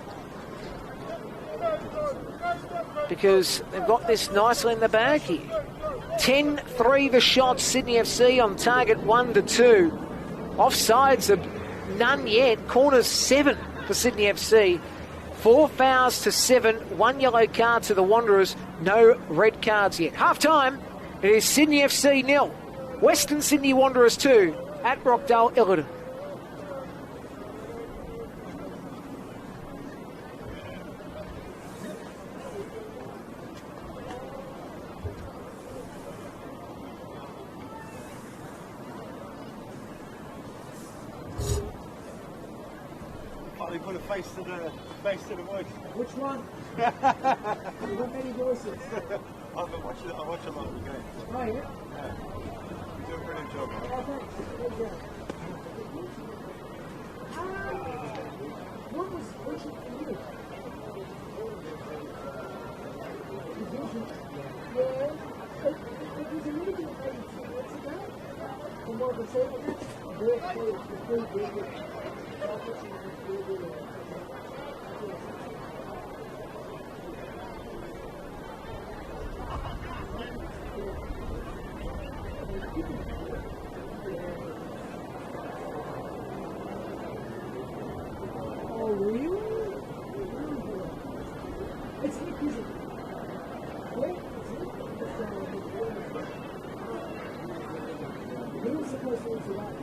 because they've got this nicely in the bag here. 10-3 the shots, Sydney FC on target 1-2. Offsides are none yet. Corners 7 for Sydney FC. 4 fouls to 7, 1 yellow card to the Wanderers, no red cards yet. Half time, it is Sydney FC 0, Western Sydney Wanderers 2 at Rockdale Illiton. They put a face to the voice. Which one? You got many voices. I've been watching. I watch a lot of the games. Oh, yeah? Yeah. You do a brilliant job. Right? Oh, thanks. Good job. What was watching for you? Yeah. It was a little bit maybe 2 months ago. From what was said, very close to 3 billion. Oh, really? It's because of he was supposed to interact.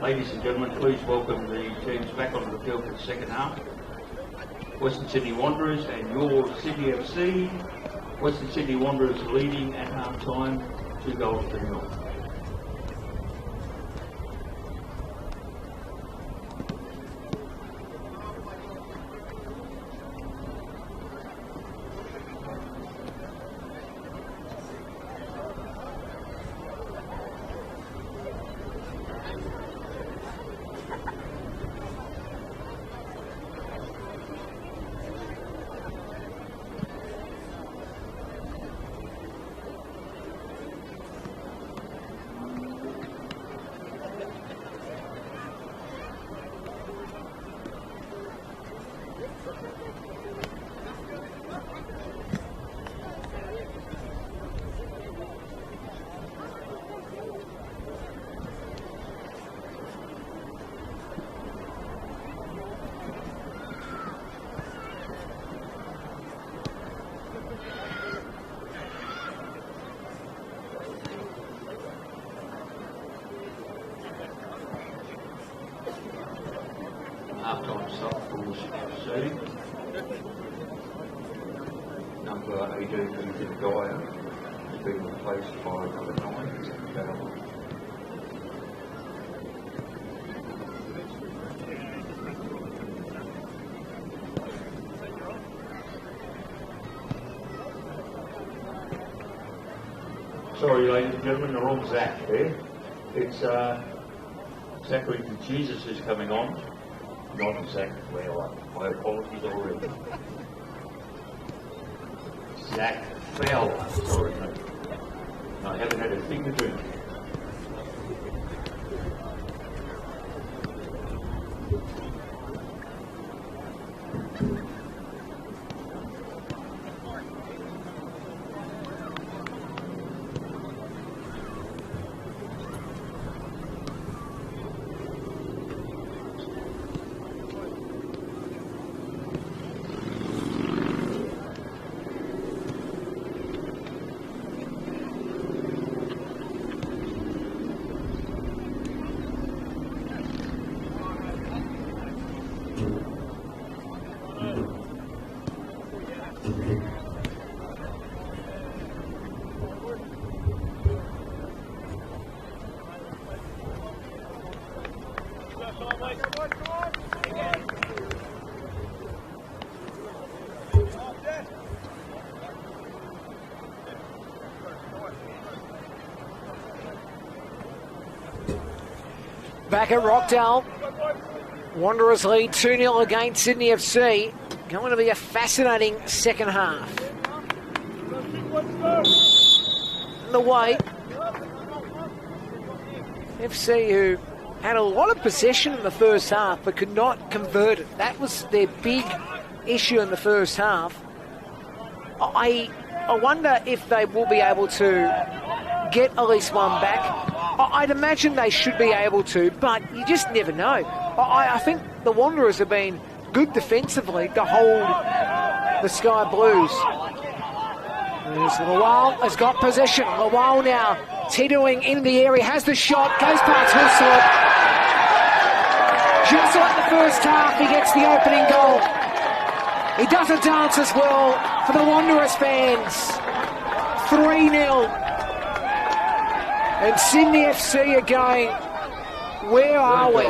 Ladies and gentlemen, please welcome the teams back onto the field for the second half. Western Sydney Wanderers and your Sydney FC. Western Sydney Wanderers leading at half time, 2-0. Half-time stop for Sydney FC. Number 18, Ethan Dyer, has been replaced by number 9, Zach Fowler. Sorry, ladies and gentlemen, the wrong Zach there. It's Zachary Jesus is coming on. Not Zach Fowler. My apologies already. Zach Fowler. Sorry, mate. I haven't had a thing to do. Back at Rockdale, Wanderers lead 2-0 against Sydney FC. Going to be a fascinating second half. And the way FC, who had a lot of possession in the first half but could not convert it. That was their big issue in the first half. I wonder if they will be able to get at least one back. I'd imagine they should be able to, but you just never know. I think the Wanderers have been good defensively to hold the Sky Blues. Lawal has got possession. Lawal now teetering in the area, has the shot, goes past Hussler. Just like the first half, he gets the opening goal. He doesn't dance as well for the Wanderers fans. 3-0. And Sydney FC are going, where are we?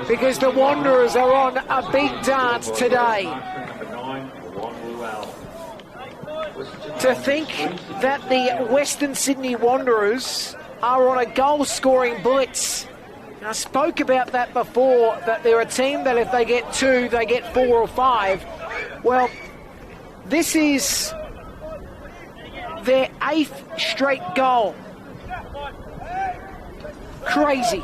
Because the Wanderers are on a big dance today. To think that the Western Sydney Wanderers are on a goal-scoring blitz. I spoke about that before, that they're a team that if they get 2, they get 4 or 5. Well, this is their 8th straight goal. Crazy.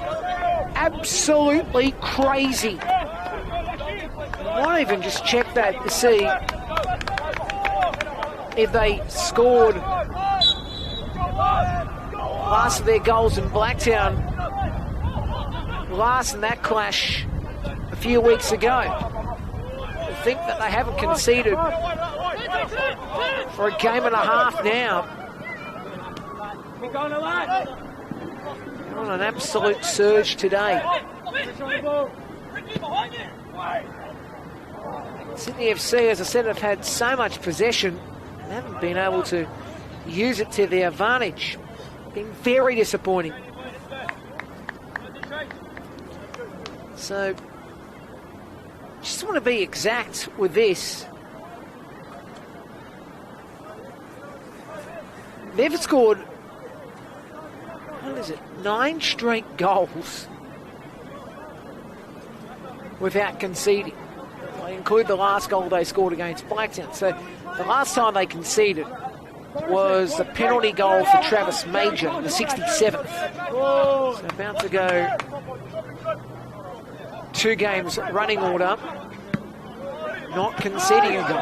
Absolutely crazy. I might even just check that to see if they scored last of their goals in Blacktown, last in that clash a few weeks ago. I think that they haven't conceded for a game and a half now. On an absolute surge today. Sydney FC, as I said, have had so much possession and haven't been able to use it to their advantage. Been very disappointing. So, just want to be exact with this. They've scored, what is it, 9 straight goals without conceding. I include the last goal they scored against Blacktown. So the last time they conceded was a penalty goal for Travis Major in the 67th. So about to go 2 games running order not conceding a goal.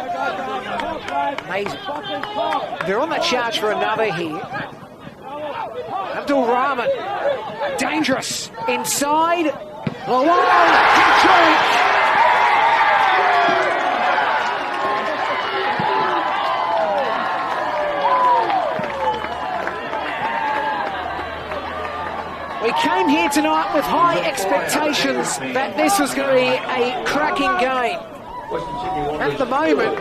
Amazing. They're on the charge for another here. Abdul Rahman, dangerous, inside. Lawal, hat-trick. We came here tonight with high expectations that this was going to be a cracking game. At the moment,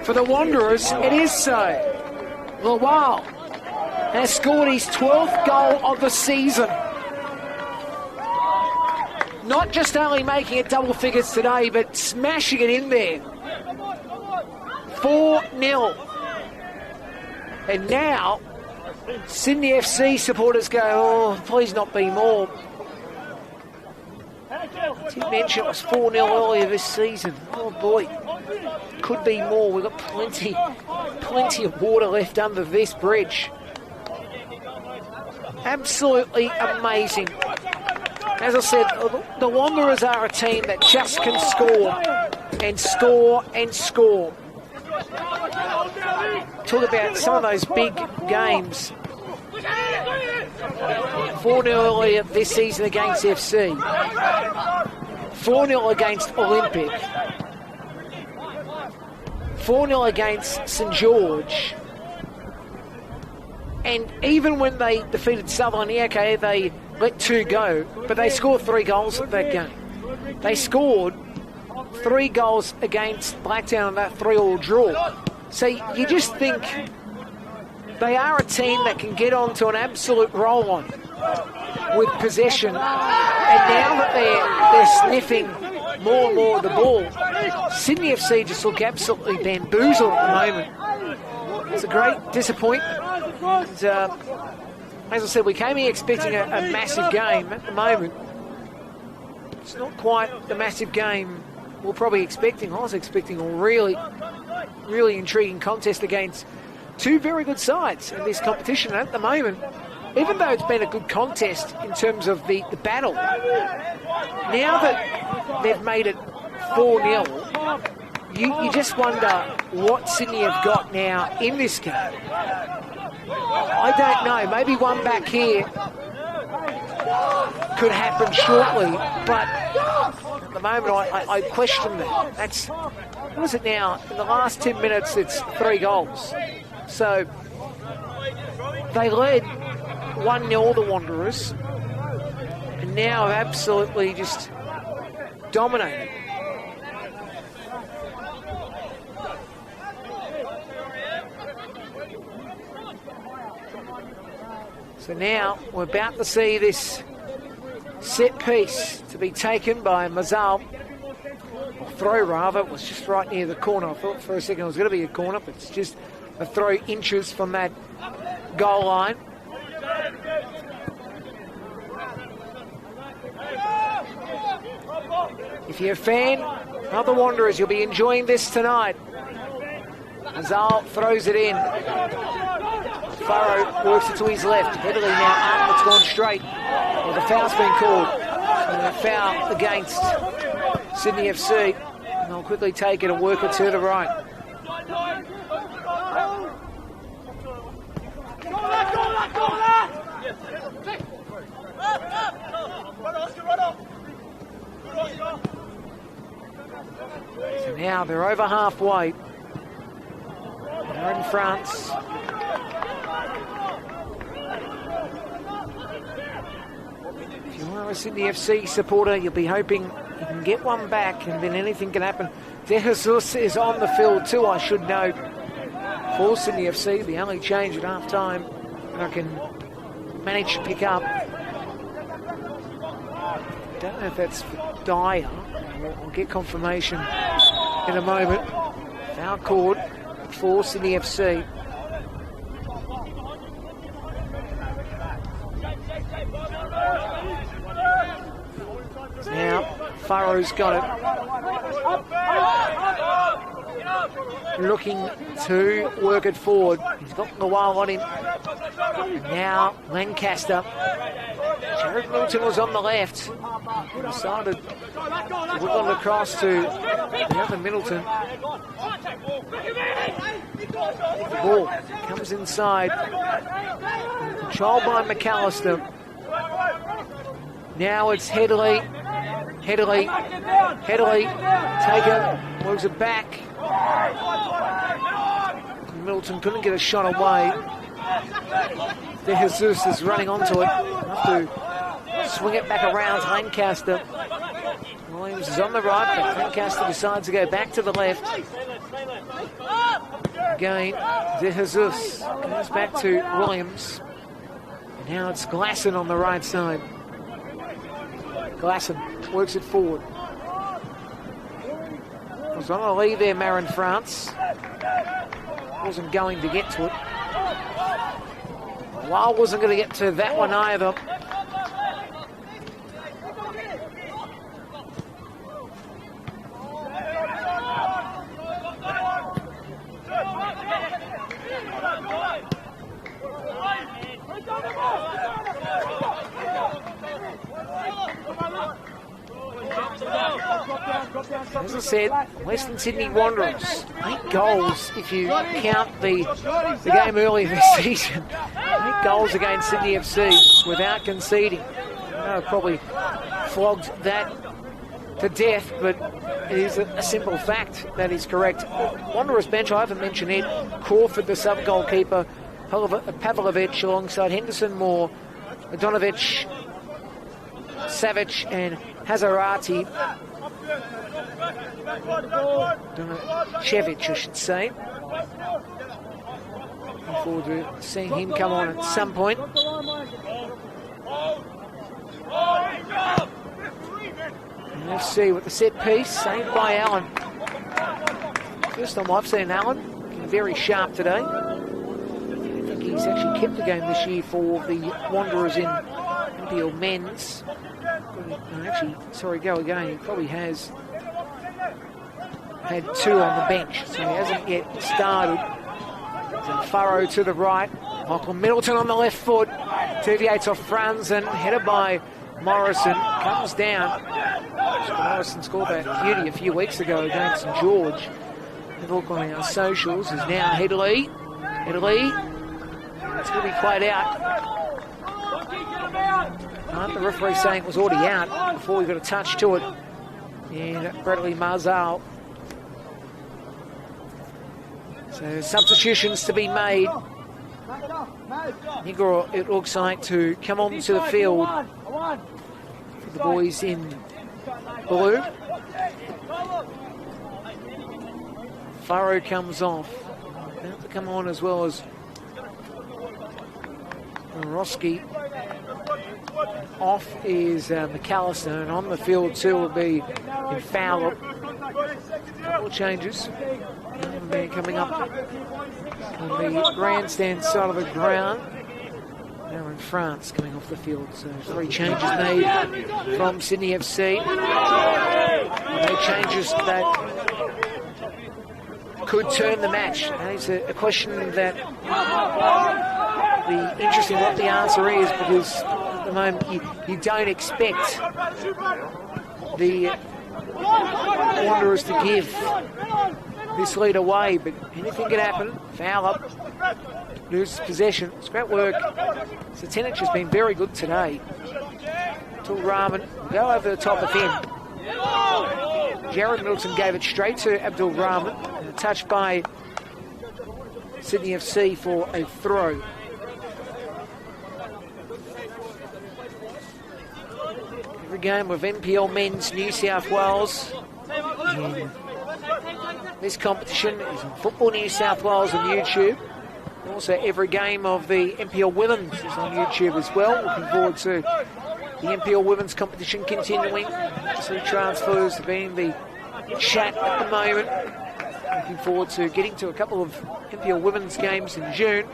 for the Wanderers, it is so. Lawal has scored his 12th goal of the season. Not just only making it double figures today, but smashing it in there. 4-0. And now, Sydney FC supporters go, oh, please not be more. I did mention it was 4-0 earlier this season. Oh boy, could be more. We've got plenty of water left under this bridge. Absolutely amazing. As I said, the Wanderers are a team that just can score and score and score. Talk about some of those big games. 4-0 earlier this season against FC. 4-0 against Olympic. 4-0 against St George. And even when they defeated Southern, yeah, okay, they let 2 go, but they scored 3 goals at that game. They scored 3 goals against Blacktown in that 3-3 draw. So you just think they are a team that can get onto an absolute roll on with possession. And now that they're sniffing more and more of the ball, Sydney FC just look absolutely bamboozled at the moment. It's a great disappointment. And, as I said, we came here expecting a massive game. At the moment, it's not quite the massive game we're probably expecting. I was expecting a really intriguing contest against 2 very good sides in this competition. And at the moment, even though it's been a good contest in terms of the battle, now that they've made it 4-0, you just wonder what Sydney have got now in this game. I don't know. Maybe one back here could happen shortly, but at the moment I question that. That's, what is it now? In the last 10 minutes, it's 3 goals. So they led 1-0, the Wanderers, and now have absolutely just dominated. So now we're about to see this set piece to be taken by Mazal. Or throw rather, it was just right near the corner. I thought for a second it was going to be a corner, but it's just a throw inches from that goal line. If you're a fan of the Wanderers, you'll be enjoying this tonight. Mazal throws it in. Farrow works it to his left. Heavily now up, it's gone straight. Well, the foul's been called. And a foul against Sydney FC. And they'll quickly take it and work it to the right. So now they're over halfway. They're in France. If you are a Sydney FC supporter, you'll be hoping you can get one back and then anything can happen. De Jesus is on the field too, I should note, for Sydney FC. The only change at half-time I can manage to pick up. Don't know if that's for Dyer. I'll get confirmation in a moment. Foul called for Sydney FC. Now, Farrow's got it. Looking to work it forward. He's got Lawal on him. And now, Lancaster. Jared Milton was on the left. decided to whip on across to the other Middleton. The ball comes inside. Controlled by McAllister. Now it's Headley. Headley taken, moves it back. Middleton couldn't get a shot away. De Jesus is running onto it. Have to swing it back around to Lancaster. Williams is on the right, but Lancaster decides to go back to the left. Again, De Jesus goes back to Williams. And now it's Glasson on the right side. Glasson works it forward. Was on a lead there, Marin France. Wasn't going to get to it. Lyle wasn't going to get to that one either. As I said, Western Sydney Wanderers, 8 goals if you count the game earlier this season. 8 goals against Sydney FC without conceding. I know probably flogged that to death, but it is a simple fact that is correct. Wanderers bench, I haven't mentioned it. Crawford, the sub-goalkeeper, Pavlovich alongside Henderson, Moore, Adonovich, Savic and Hazarati. Donacevic, I should say. Looking forward to seeing him come on at some point. And let's see what the set piece, saved by Allen. First time I've seen Allen, looking very sharp today. I think he's actually kept the game this year for the Wanderers in NPL men's. Actually, sorry, go again. He probably has had 2 on the bench, so he hasn't yet started. Furrow to the right. Michael Middleton on the left foot. Deviates off Franzen, headed by Morrison. Comes down. Morrison scored that beauty a few weeks ago against St George. Have a look on our socials. Is now Headley. Headley. It's going to be played out. The referee saying it was already out before we got a touch to it. And Bradley Marzal. So substitutions to be made. Negro, it looks like, to come onto the field for the boys in blue. Furrow comes off. About to come on as well as Roski. Off is McAllister, and on the field too will be in Fowler. Couple changes. Man coming up on the grandstand side of the ground. Now in France coming off the field. So 3 changes made from Sydney FC. No changes that could turn the match. That is a question that be interesting what the answer is, because at the moment you don't expect the Wanderers to give this lead away, but anything can happen. Foul up, loses possession. It's great work. Satinich has been very good today. Abdul Rahman go over the top of him. Jared Middleton gave it straight to Abdul Rahman, and a touch by Sydney FC for a throw. Every game of NPL Men's New South Wales. And this competition is on Football New South Wales on YouTube. Also, every game of the NPL Women's is on YouTube as well. Looking forward to the NPL Women's competition continuing. See transfers have been in the chat at the moment. Looking forward to getting to a couple of NPL Women's games in June.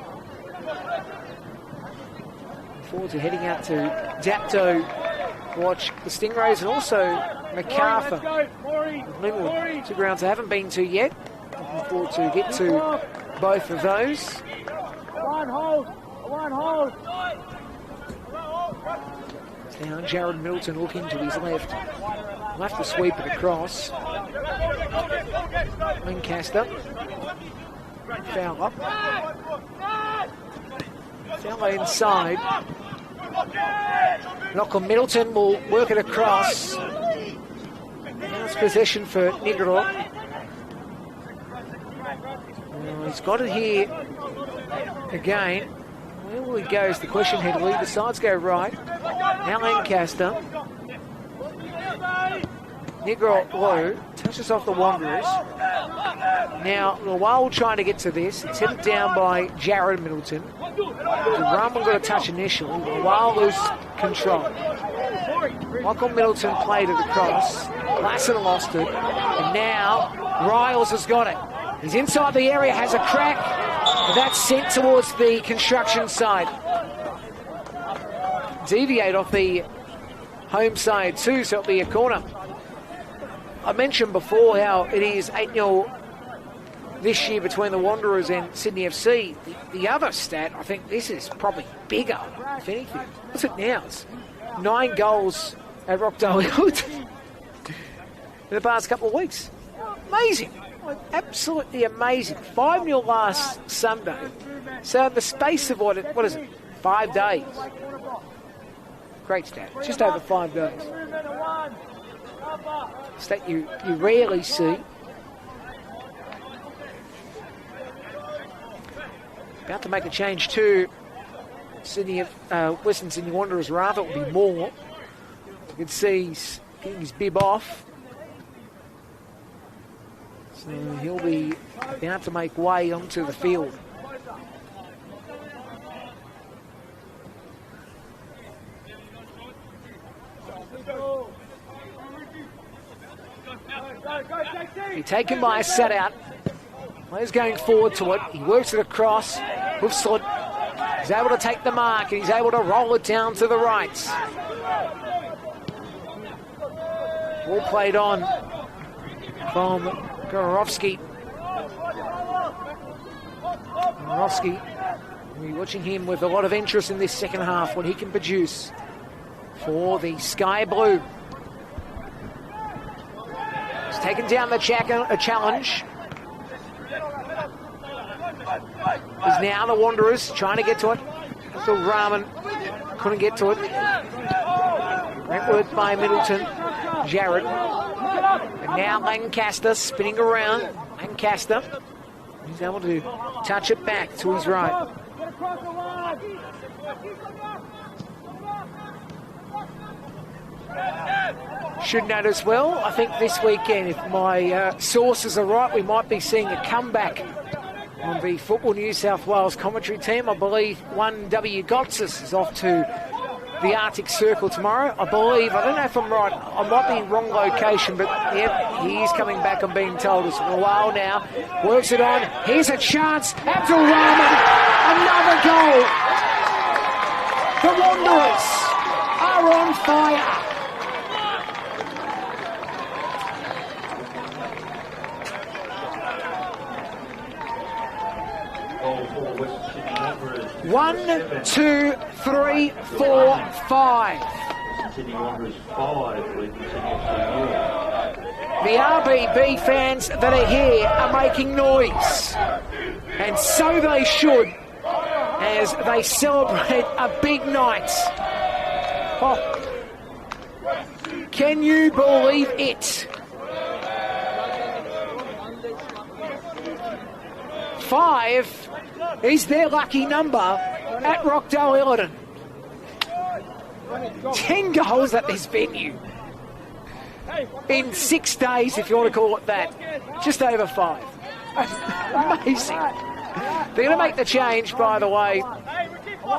Looking forward to heading out to Dapto to watch the Stingrays, and also MacArthur. Linwood, 2 grounds I haven't been to yet. Looking forward to get to both of those. Now Jared Middleton looking to his left. He'll have to sweep it across. Lancaster. Fowler. Fowler inside. Lachlan Middleton will work it across. Now it's possession for Negro. He's got it here again. Where will he go is the question here. The sides go right. Now Lancaster. Negro low. Touches off the Wanderers. Now Lawal trying to get to this. It's headed down by Jared Middleton. Rahman got a touch initially. Lawal loses control. Michael Middleton played it across. Lassen lost it. And now Riles has got it. He's inside the area, has a crack. And that's sent towards the construction side. Deviate off the home side too, so it'll be a corner. I mentioned before how it is 8-0 this year between the Wanderers and Sydney FC. The other stat, I think this is probably bigger, if anything. What's it now? It's 9 goals at Rockdale Hill in the past couple of weeks. Amazing. Absolutely amazing. 5-0 last Sunday. So in the space of what is it? 5 days. Great stat. Just over 5 days. Stat you rarely see. About to make a change too. Western Sydney Wanderers rather it will be more. You can see he's getting his bib off. So he'll be about to make way onto the field. He's taken by a set out. Player's going forward to it. He works it across. Hoofslet. He's able to take the mark and he's able to roll it down to the right. Ball played on from Gorowski. We're watching him with a lot of interest in this second half, what he can produce for the Sky Blue. He's taken down the challenge. Is now the Wanderers trying to get to it. So Rahman couldn't get to it. Wentworth by Middleton. Jared. And now Lancaster spinning around. Lancaster. He's able to touch it back to his right. Should note as well, I think this weekend, if my sources are right, we might be seeing a comeback on the Football New South Wales commentary team. I believe 1W Gotsis is off to the Arctic Circle tomorrow. I believe, I don't know if I'm right, I might be in wrong location, but yeah, he is coming back, I'm being told. It's a while now. Works it on. Here's a chance. Abdul Rahman. Another goal. The Wanderers are on fire. One, two, three, four, five. Sydney Wanderers 5, The RBB fans that are here are making noise. And so they should, as they celebrate a big night. Oh. Can you believe it? 5 is their lucky number at Rockdale Illiton. 10 goals at this venue. In 6 days, if you want to call it that. Just over 5. Amazing. They're going to make the change, by the way.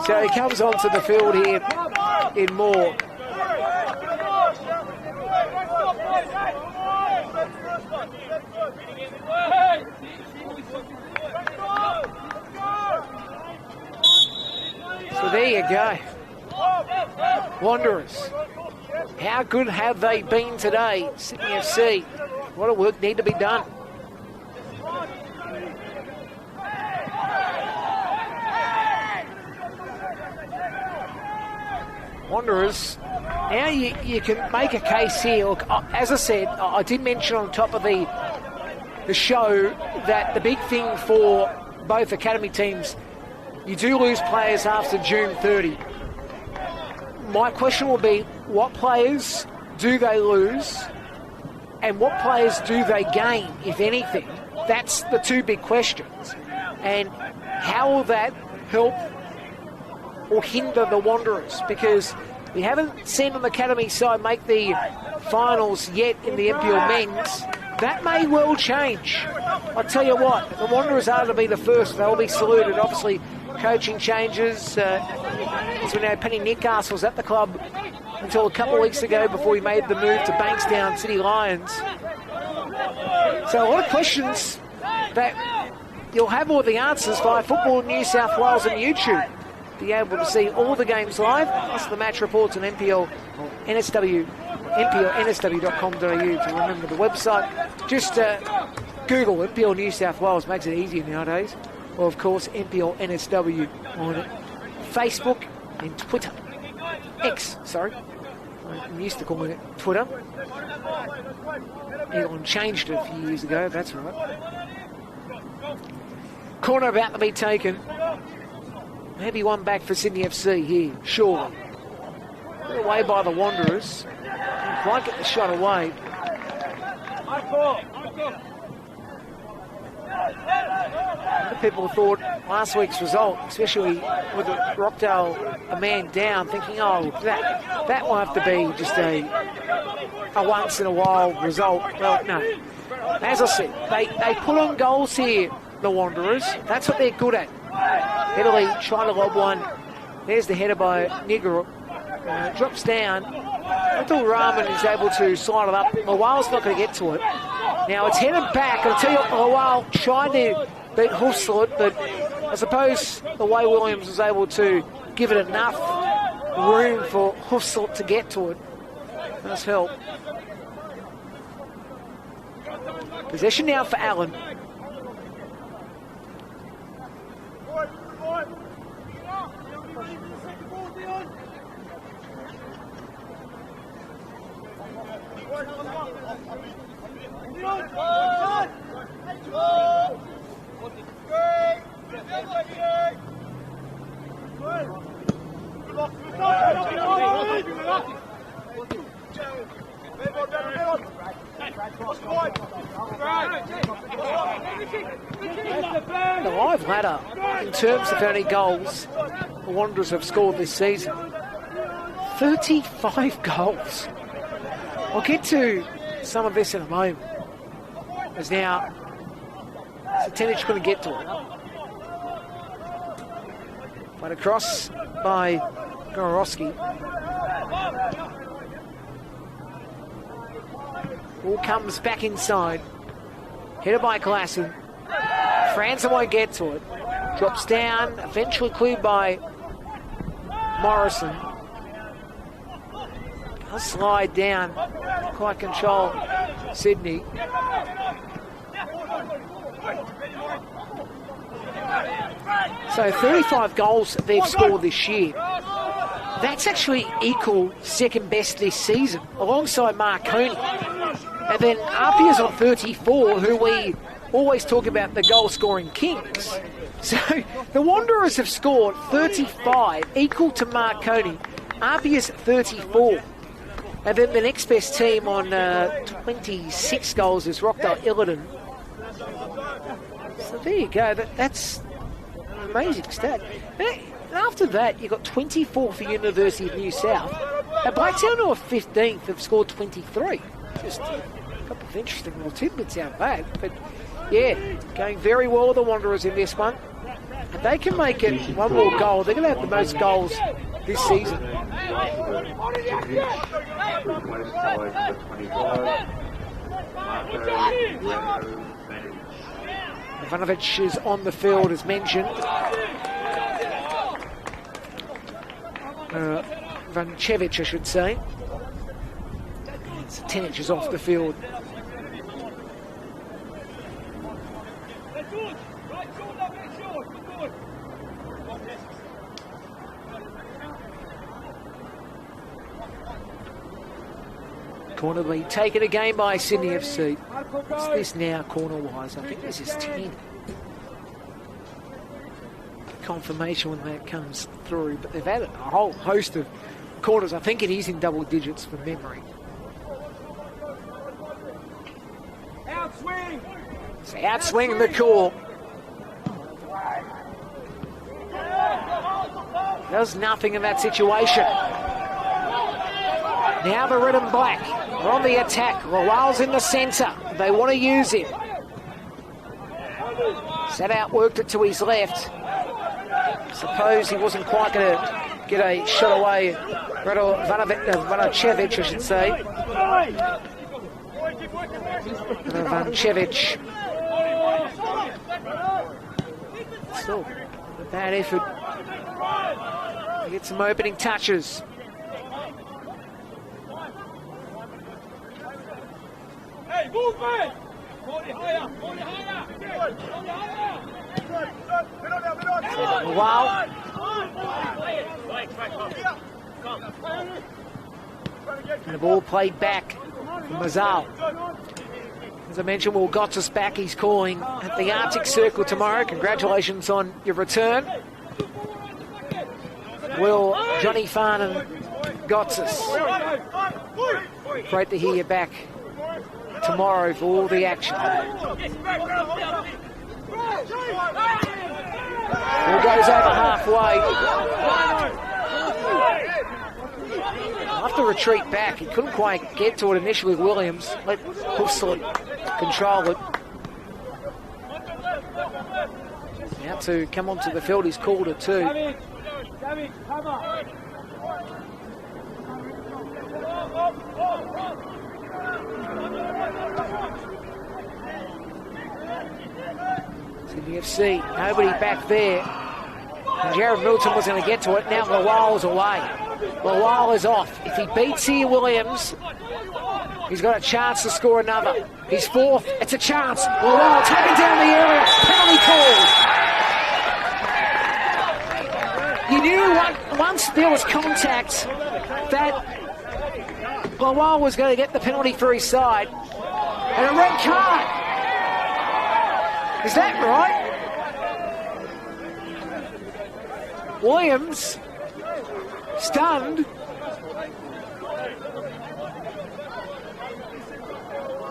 So he comes onto the field here in Moore. So there you go. Wanderers. How good have they been today? Sydney FC. What a work need to be done. Wanderers Now you can make a case here. Look, as I said, I did mention on top of the show that the big thing for both academy teams, you do lose players after June 30. My question will be, what players do they lose and what players do they gain, if anything? That's the two big questions. And how will that help or hinder the Wanderers? Because we haven't seen an academy side make the finals yet in the NPL men's. That may well change. I'll tell you what, if the Wanderers are to be the first, they'll be saluted. Obviously, coaching changes. As we know, Penny Newcastle was at the club until a couple of weeks ago before he made the move to Bankstown City Lions. So a lot of questions that you'll have all the answers via Football New South Wales on YouTube. Be able to see all the games live, plus the match reports on NPL, NSW, NPLNSW.com.au to remember the website. Just Google NPL New South Wales, makes it easier nowadays. Or of course NPL NSW on Facebook and Twitter. X, sorry. I'm used to calling it Twitter. Elon changed it a few years ago, that's right. Corner about to be taken. Maybe one back for Sydney FC here, surely. Put away by the Wanderers. Didn't quite get the shot away. People thought last week's result, especially with Rockdale a man down, thinking, oh, that will have to be just a once-in-a-while result. Well, no. As I said, they put on goals here, the Wanderers. That's what they're good at. Headley trying to lob one. There's the header by Nigger. Drops down. Abdul Rahman is able to slide it up. Lawal's not going to get to it. Now it's headed back. I'll tell you, Lawal tried to beat Hoofslet, but I suppose the way Williams was able to give it enough room for Hoofslet to get to it. Does help. Possession now for Allen. The live ladder, in terms of how many goals the Wanderers have scored this season, 35 goals. I'll get to some of this in a moment. As now, Satenic couldn't get to it. Played across by Gororowski. Ball comes back inside. Headed by Klassen. Franzen won't get to it. Drops down, eventually cleared by Morrison. I'll slide down, quite control Sydney. So 35 goals they've scored this year. That's actually equal second best this season, alongside Marconi. And then Apia's on 34, who we always talk about the goal-scoring kings. So the Wanderers have scored 35, equal to Marconi. Apia's 34. And then the next best team on 26 goals is Rockdale Illiton. So there you go. That's an amazing stat. And after that, you've got 24 for University of New South. And Blacktown, who are 15th, have scored 23. Just a couple of interesting little tidbits out back. But yeah, going very well with the Wanderers in this one. If they can make it one more goal, they're going to have the most goals this season. Ivanovic is on the field as mentioned. Vancevic, I should say. Satenic is off the field. Corner be taken again by Sydney FC. What's this now, corner-wise? I think this is 10. Confirmation when that comes through, but they've had a whole host of corners. I think it is in double digits from memory. Outswing! So outswing the call. Does nothing in that situation. Now the red and black are on the attack. Lawal's in the centre. They want to use him. Sat out, worked it to his left. Suppose he wasn't quite going to get a shot away. Vanachevich, I should say. Vanachevich. Still a bad effort. Get some opening touches. Hey, movement! Wow. And the ball played back from Mazal. As I mentioned, Will Gotts back. He's calling at the Arctic Circle tomorrow. Congratulations on your return. Will, Johnny Farn and Gotts. Great to hear you back tomorrow for all the action. Ball goes over halfway. I'll have to retreat back. He couldn't quite get to it initially, Williams. Let Hoofslet control it. Now to come onto the field, he's called it too. Sydney FC, nobody back there. And Jared Milton was going to get to it. Now Lawal's away. Lawal is off. If he beats here Williams, he's got a chance to score another. He's fourth. It's a chance. Lawal taken down the area. Penalty called. You knew once there was contact that Lawal was going to get the penalty for his side. And a red card. Is that right? Williams, stunned.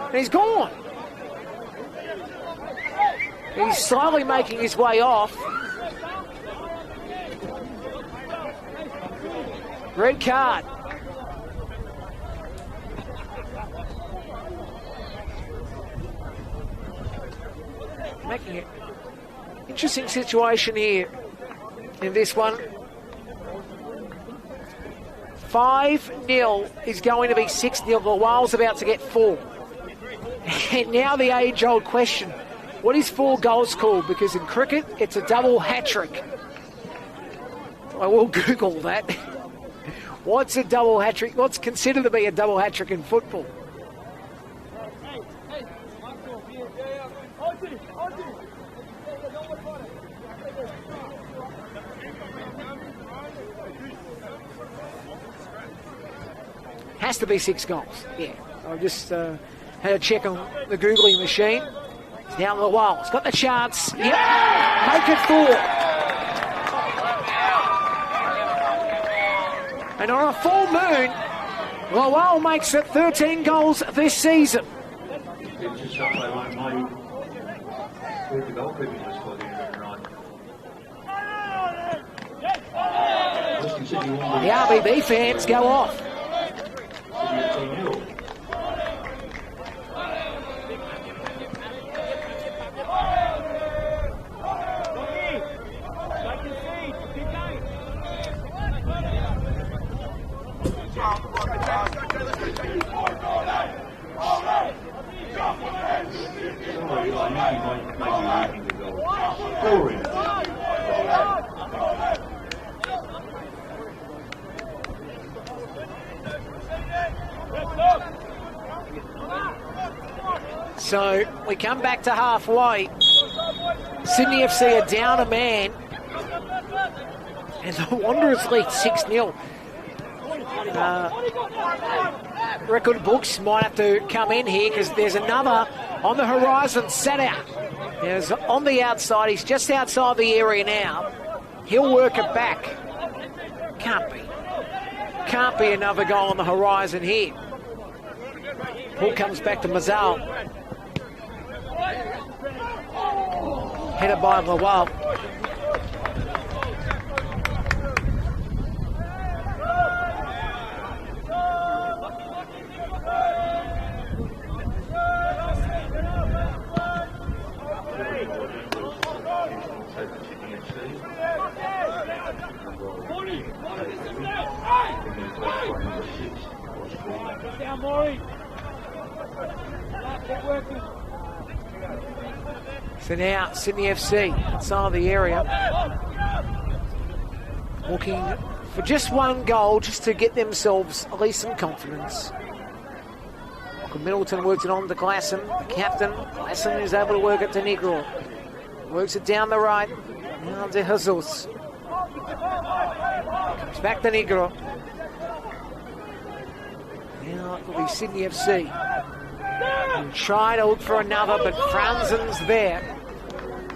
And he's gone. He's slowly making his way off. Red card. Making it interesting situation here in this one. 5-0 is going to be 6-0. Lawal's about to get 4. And now the age-old question, what is 4 goals called? Because in cricket, it's a double hat-trick. I will Google that. What's a double hat-trick? What's considered to be a double hat-trick in football? Has to be 6 goals. Yeah, I just had a check on the Googling machine. Now Lawal's got the chance. Yep, make it 4. And on a full moon, Lawal makes it 13 goals this season. The RBB fans go off. So we come back to halfway. Sydney FC are down a man. And the Wanderers lead 6-0. record books might have to come in here because there's another on the horizon sat out. He's on the outside. He's just outside the area now. He'll work it back. Can't be. Can't be another goal on the horizon here. Ball comes back to Mazzal. Headed by Lawal. So now Sydney FC outside the area, looking for just one goal just to get themselves at least some confidence. Middleton works it on to Glasson, the captain. Glasson is able to work it to Negro. Works it down the right, now to Jesus. Comes back to Negro. Now it will be Sydney FC. And try to look for another, but Franzen's there.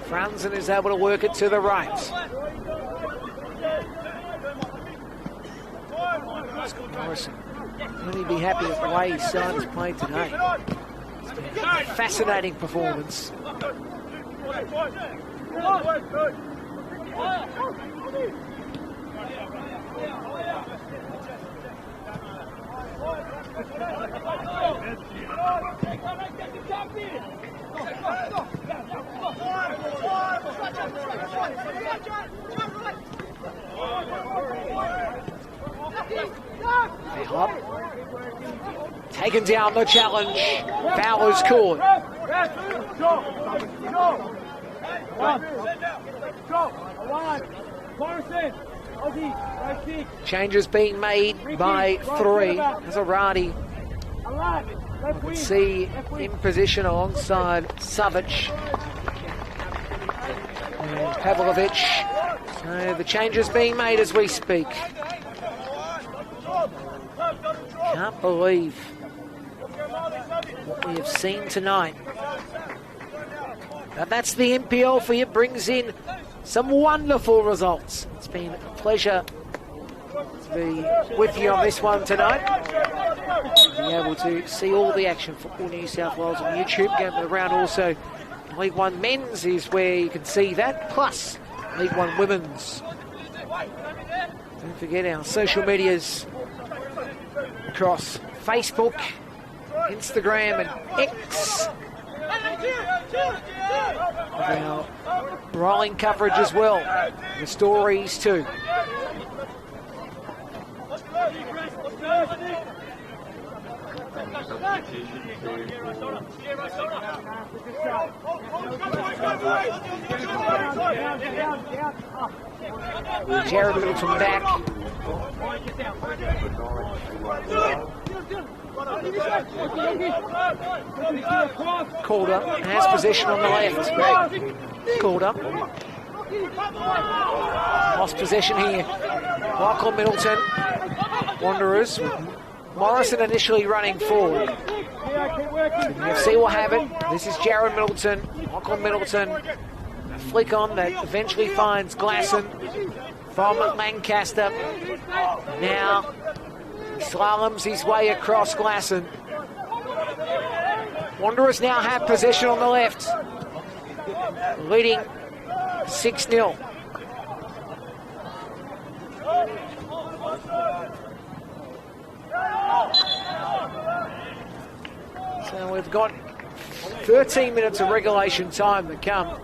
Franzen is able to work it to the right. Scott Morrison really be happy with the way his side has played today. It's been a fascinating performance. They hop. Taken down the challenge. Foul is called. Changes being made by three. Azarati. You can see in position alongside Savic and Pavlovic. So the changes being made as we speak. Can't believe what we have seen tonight. But that's the NPL for you. Brings in some wonderful results. It's been a pleasure to be with you on this one tonight. Be able to see all the action for Football New South Wales on YouTube. Going around also League One Men's is where you can see that, plus League One Women's. Don't forget our social medias across Facebook, Instagram and X. Our rolling coverage as well. The stories too. Jared Middleton back. Calder has possession on the left. Calder lost possession here. Michael Middleton. Wanderers. Morrison initially running forward. FC will have it. This is Jared Middleton. Michael Middleton. A flick on that eventually finds Glasson from Lancaster. Now slaloms his way across Glasson. Wanderers now have possession on the left. Leading 6-0. So we've got 13 minutes of regulation time to come.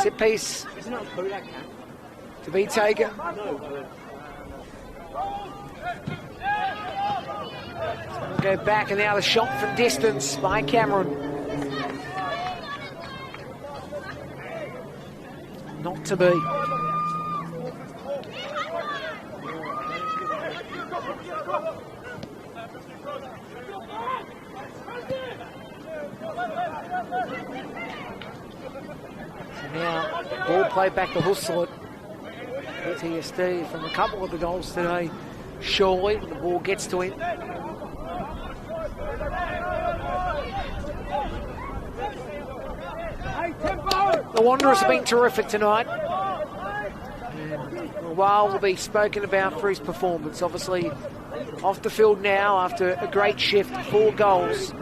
Set piece to be taken. We'll go back, and now the shot from distance by Cameron. to be. So now, ball played back to Huslet. PTSD from a couple of the goals today. Surely, the ball gets to him. The Wanderers have been terrific tonight. And Wale will be spoken about for his performance. Obviously, off the field now after a great shift, 4 goals.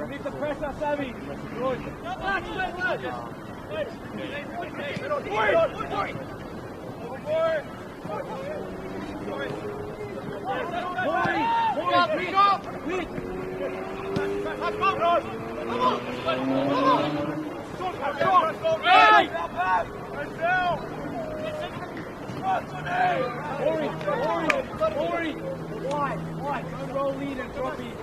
Don't roll lead and drop it.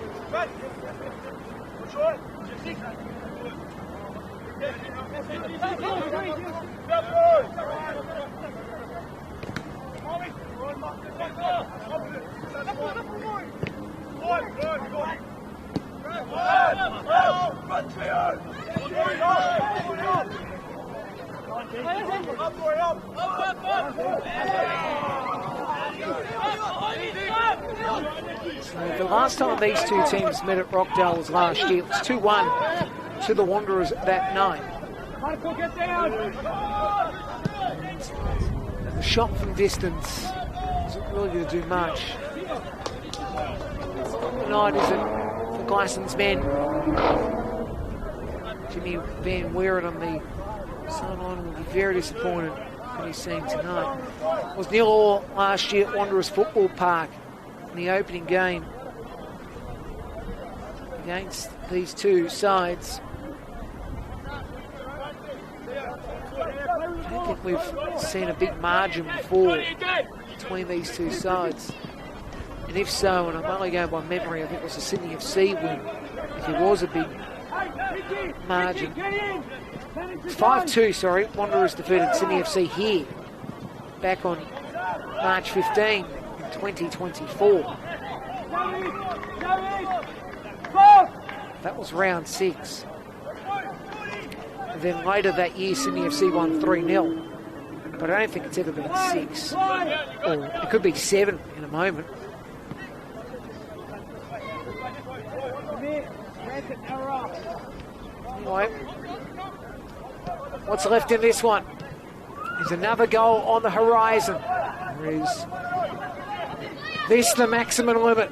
So the last time these two teams met at Rockdale was last year. It was 2-1 to the Wanderers that night. The shot from distance isn't really going to do much. Tonight is it for Glasson's men. Jimmy Van Weeren on the sideline will be very disappointed when he's seen tonight. It was 0-0 last year at Wanderers Football Park in the opening game against these two sides. I don't think we've seen a big margin before between these two sides. And if so, and I'm only going by memory, I think it was a Sydney FC win. If it was a big margin. It's 5-2, sorry. Wanderers defeated Sydney FC here back on March 15 in 2024. That was round 6. And then later that year, Sydney FC won 3-0. But I don't think it's ever been 6. Or it could be 7 in a moment. Anyway, what's left in this one? There's another goal on the horizon. Or is this the maximum limit?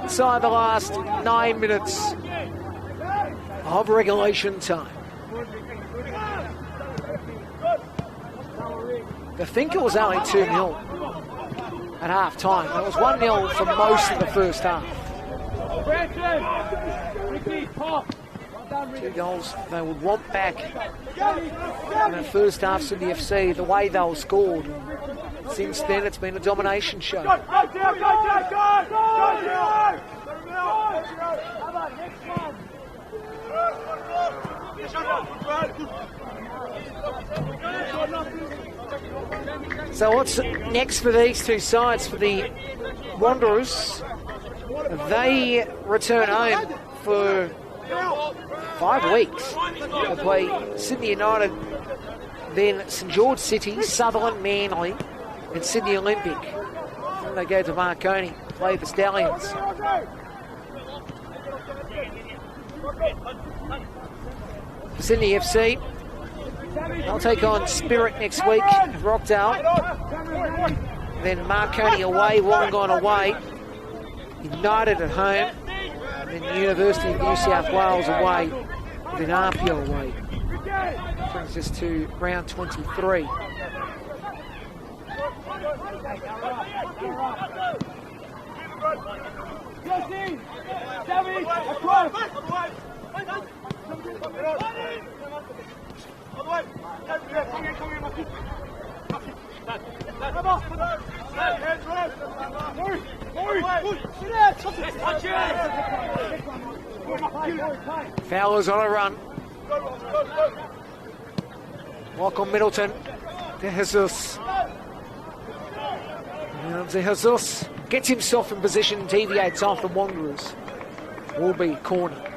Inside the last 9 minutes of regulation time. I think it was only 2-0 at half time. It was 1-0 for most of the first half. 2 goals they would want back in the first half of the FC, the way they were scored. Since then, it's been a domination show. So what's next for these two sides? For the Wanderers, they return home for 5 weeks. They play Sydney United, then St George City, Sutherland, Manly, and Sydney Olympic. Then they go to Marconi, play the Stallions. For Sydney FC, they'll take on Spirit next week at Rockdale. Then Marconi away, Wollongong away. United at home. Then University of New South Wales away. Then Apia away. Brings us to round 23. Fowler's on a run. Michael Middleton. De Jesus. And De Jesus gets himself in position, deviates off the Wanderers. Will be corner.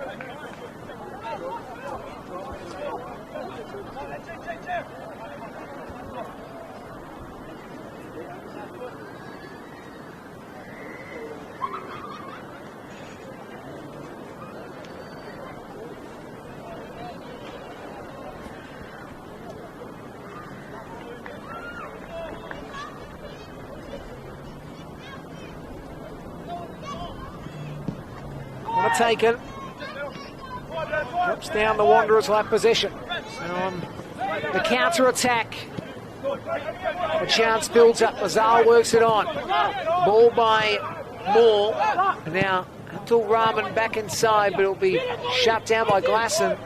Taken. Drops down, the Wanderers will have possession. And on the counter-attack, a chance builds up. Mazal works it on. Ball by Moore. Now, Abdul Rahman back inside, but it'll be shut down by Glasson.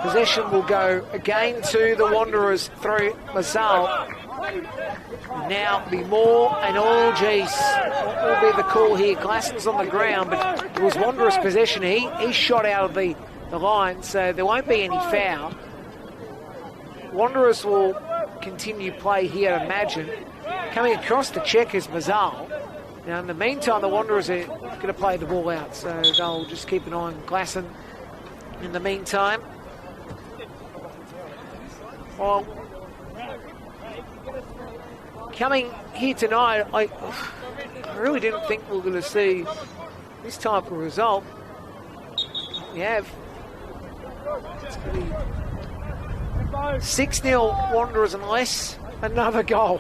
Possession will go again to the Wanderers through Mazal. Now be Moore and all, geez, what will be the call here? Glasson's on the ground, but it was Wanderers possession. He shot out of the line, so there won't be any foul. Wanderers will continue play here, I imagine. Coming across to check is Mazal. Now in the meantime, the Wanderers are going to play the ball out, so they'll just keep an eye on Glasson in the meantime. Well, coming here tonight, I really didn't think we were going to see this type of result. We have. It's going to be 6-0 Wanderers unless another goal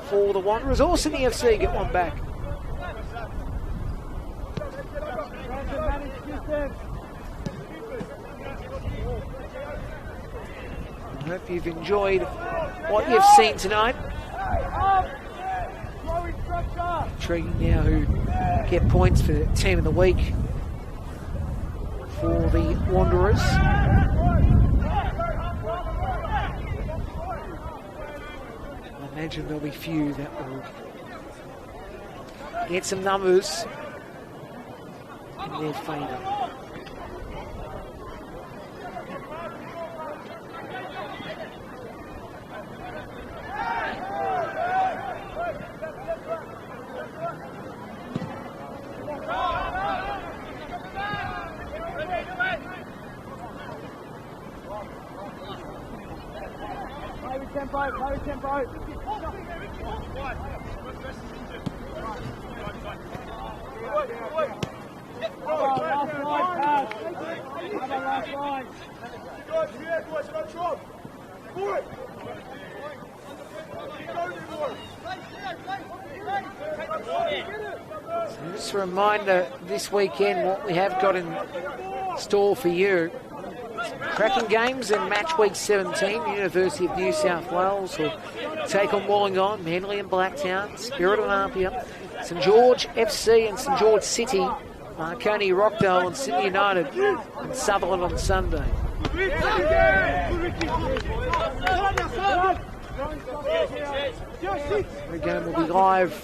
for the Wanderers or Sydney FC get one back. I hope you've enjoyed what you've seen tonight. Intriguing now who get points for the team of the week for the Wanderers. I imagine there'll be few that will get some numbers in their favour. Just a reminder this weekend what we have got in store for you. Cracking games in match week 17. University of New South Wales will take on Wollongong, Manly and Blacktown, Spirit and Apia, St George FC and St George City, Marconi, Rockdale and Sydney United and Sutherland on Sunday. The game will be live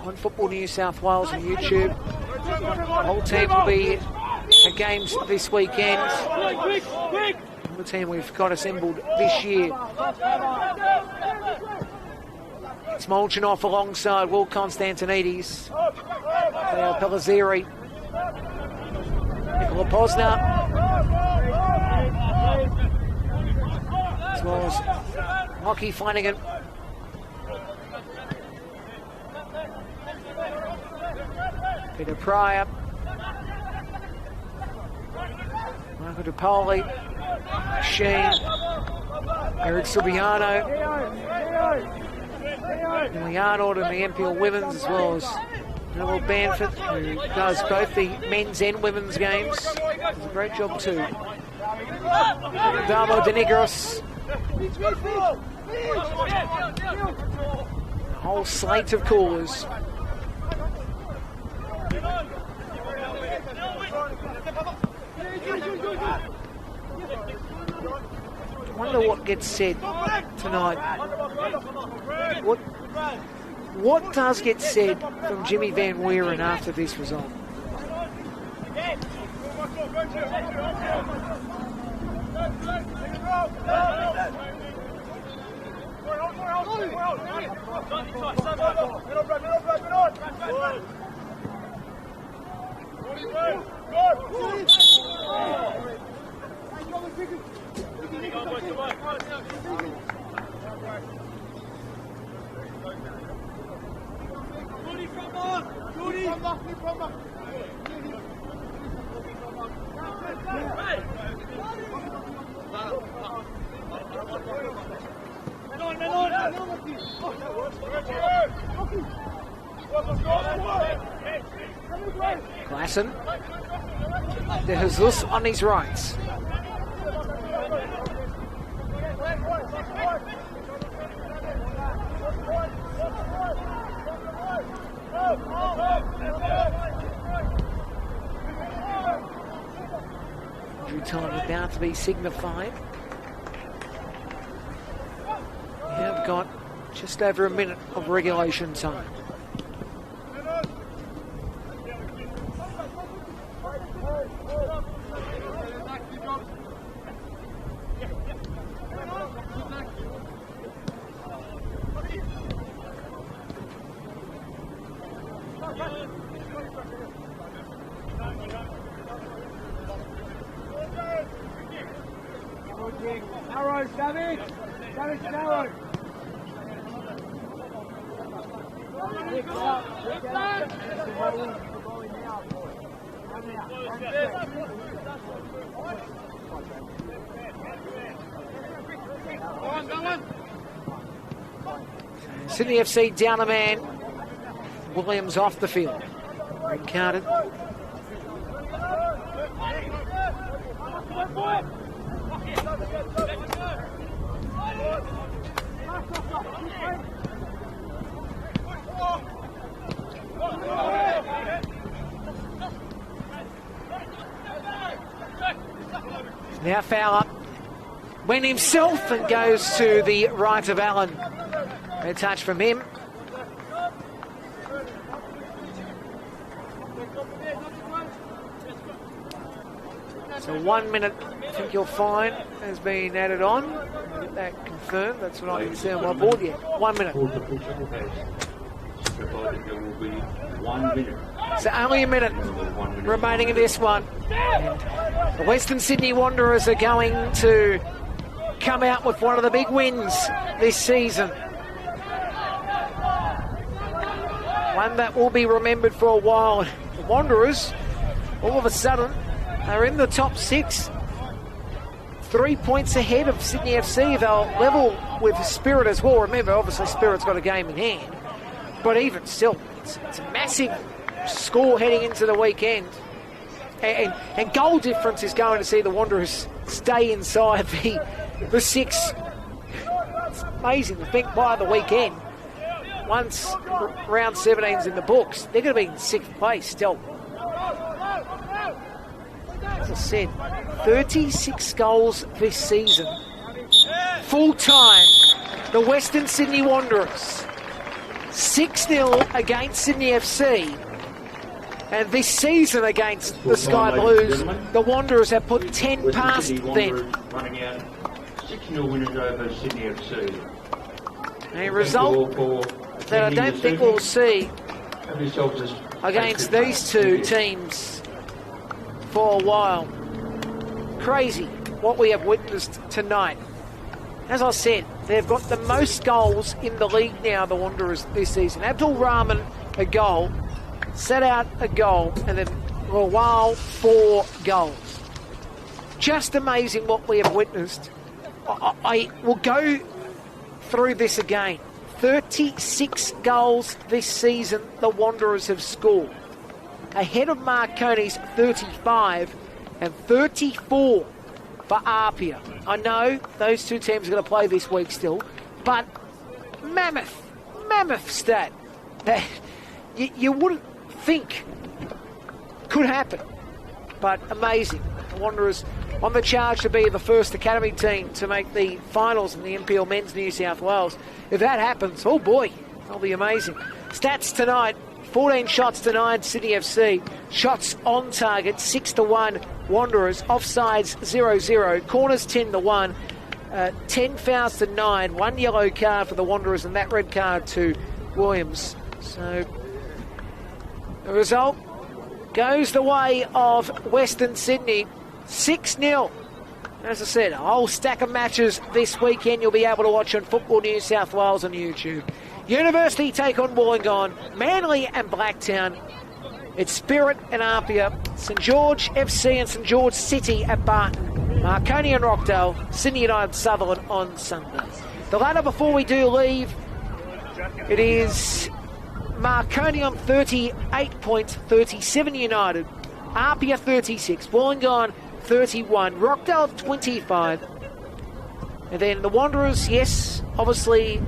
on Football New South Wales on YouTube. The whole team will be at games this weekend. The team we've got assembled this year. It's Molchanov alongside Will Constantinides, Leo Pellizzeri, Nicola Posner, as well as Lockie Flanagan. Peter Pryor, Marco DiPaoli, Sheen, Eric Subiano, Emily Arnold and the NPL Women's, as well as Noel Banford, who does both the men's and women's games. Does a great job too. Damo De Negros. A whole slate of callers. I wonder what gets said tonight. what does get said from Jimmy Van Weeren after this result? Klassen. De Jesus on his right. Injury time about to be signified. We have got just over a minute of regulation time. Narrow, David! David, narrow! Sydney FC down a man. Williams off the field. Red carded. Now Fowler went himself and goes to the right of Allen. A touch from him. So 1 minute, I think you'll find, has been added on. I'll get that confirmed. That's what I can see on my board yet. 1 minute. So only a minute remaining in this one. And the Western Sydney Wanderers are going to come out with one of the big wins this season. One that will be remembered for a while. The Wanderers, all of a sudden, are in the top 6. 3 points ahead of Sydney FC. They'll level with Spirit as well. Remember, obviously, Spirit's got a game in hand. But even still, it's a massive score heading into the weekend. And goal difference is going to see the Wanderers stay inside the 6. It's amazing to think by the weekend, once round 17's in the books, they're going to be in 6th place still. As I said, 36 goals this season. Full time, the Western Sydney Wanderers. 6-0 against Sydney FC. And this season against the Sky Blues, the Wanderers have put 10 past them. Running out 6-0 winners over Sydney FC. A result that I don't think we'll see against these two teams for a while. Crazy what we have witnessed tonight. As I said, they've got the most goals in the league now, the Wanderers, this season. Abdul Rahman, a goal. Set out a goal. And then Rawal, 4 goals. Just amazing what we have witnessed. I will go through this again. 36 goals this season the Wanderers have scored. Ahead of Marconi's 35 and 34 for Apia. I know those two teams are going to play this week still, but mammoth stat that you wouldn't think could happen, but amazing. The Wanderers on the charge to be the first academy team to make the finals in the NPL Men's New South Wales. If that happens, oh boy, That'll be amazing. Stats tonight, 14 shots denied, Sydney FC. Shots on target, 6-1, Wanderers. Offsides, 0-0. Corners, 10-1. 10 fouls to 9. 1 yellow card for the Wanderers and that red card to Williams. So the result goes the way of Western Sydney. 6-0. As I said, a whole stack of matches this weekend you'll be able to watch on Football New South Wales on YouTube. University take on Wollongong, Manly and Blacktown. It's Spirit and Apia, St George FC and St George City at Barton, Marconi and Rockdale, Sydney United Sutherland on Sunday. The latter before we do leave, it is Marconi on 38 points, 37 United, Apia 36, Wollongong 31, Rockdale 25. And then the Wanderers, yes, obviously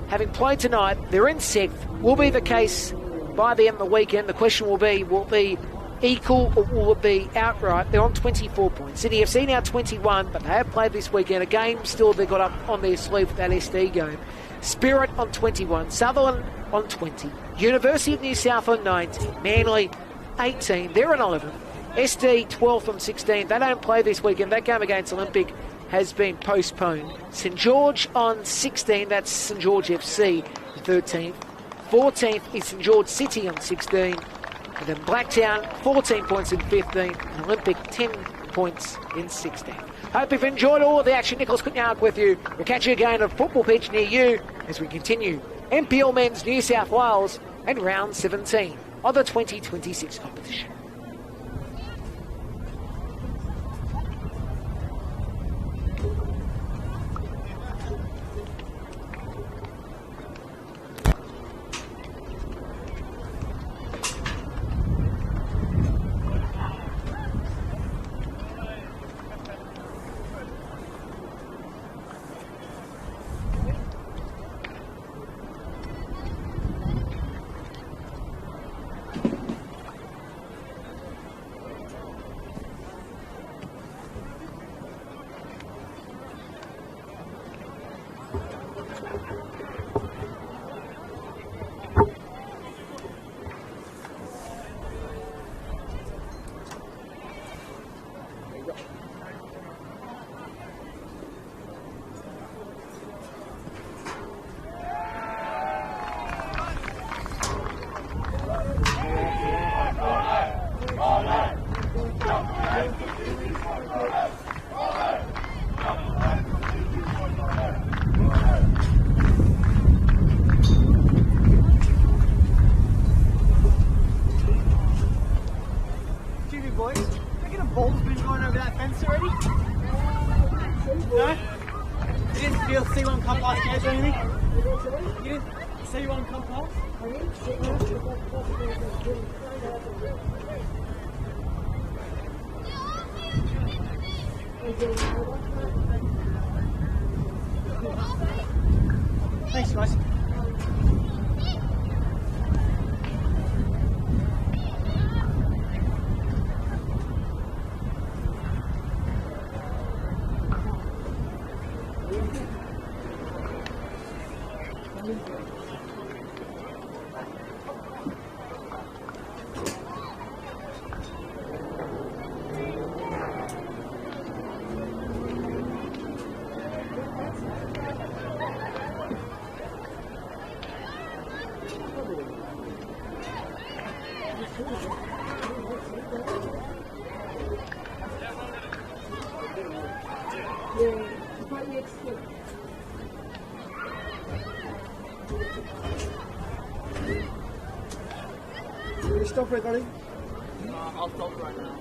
having played tonight, they're in 6th. Will be the case by the end of the weekend. The question will it be equal or will it be outright? They're on 24 points. City FC now 21, but they have played this weekend. A game still they got up on their sleeve with that SD game. Spirit on 21, Sutherland on 20, University of New South on 19, Manly 18, they're on 11. SD 12 from 16. They don't play this weekend. That game against Olympic has been postponed. St George on 16. That's St George FC 13th. 14th is St George City on 16. And then Blacktown 14 points in 15th. And Olympic 10 points in 16th. Hope you've enjoyed all of the action. Nicholas Quintyark with you. We'll catch you again at a football pitch near you as we continue NPL Men's New South Wales and round 17 of the 2026 competition. Thanks, guys. Stop recording. I'll stop right now.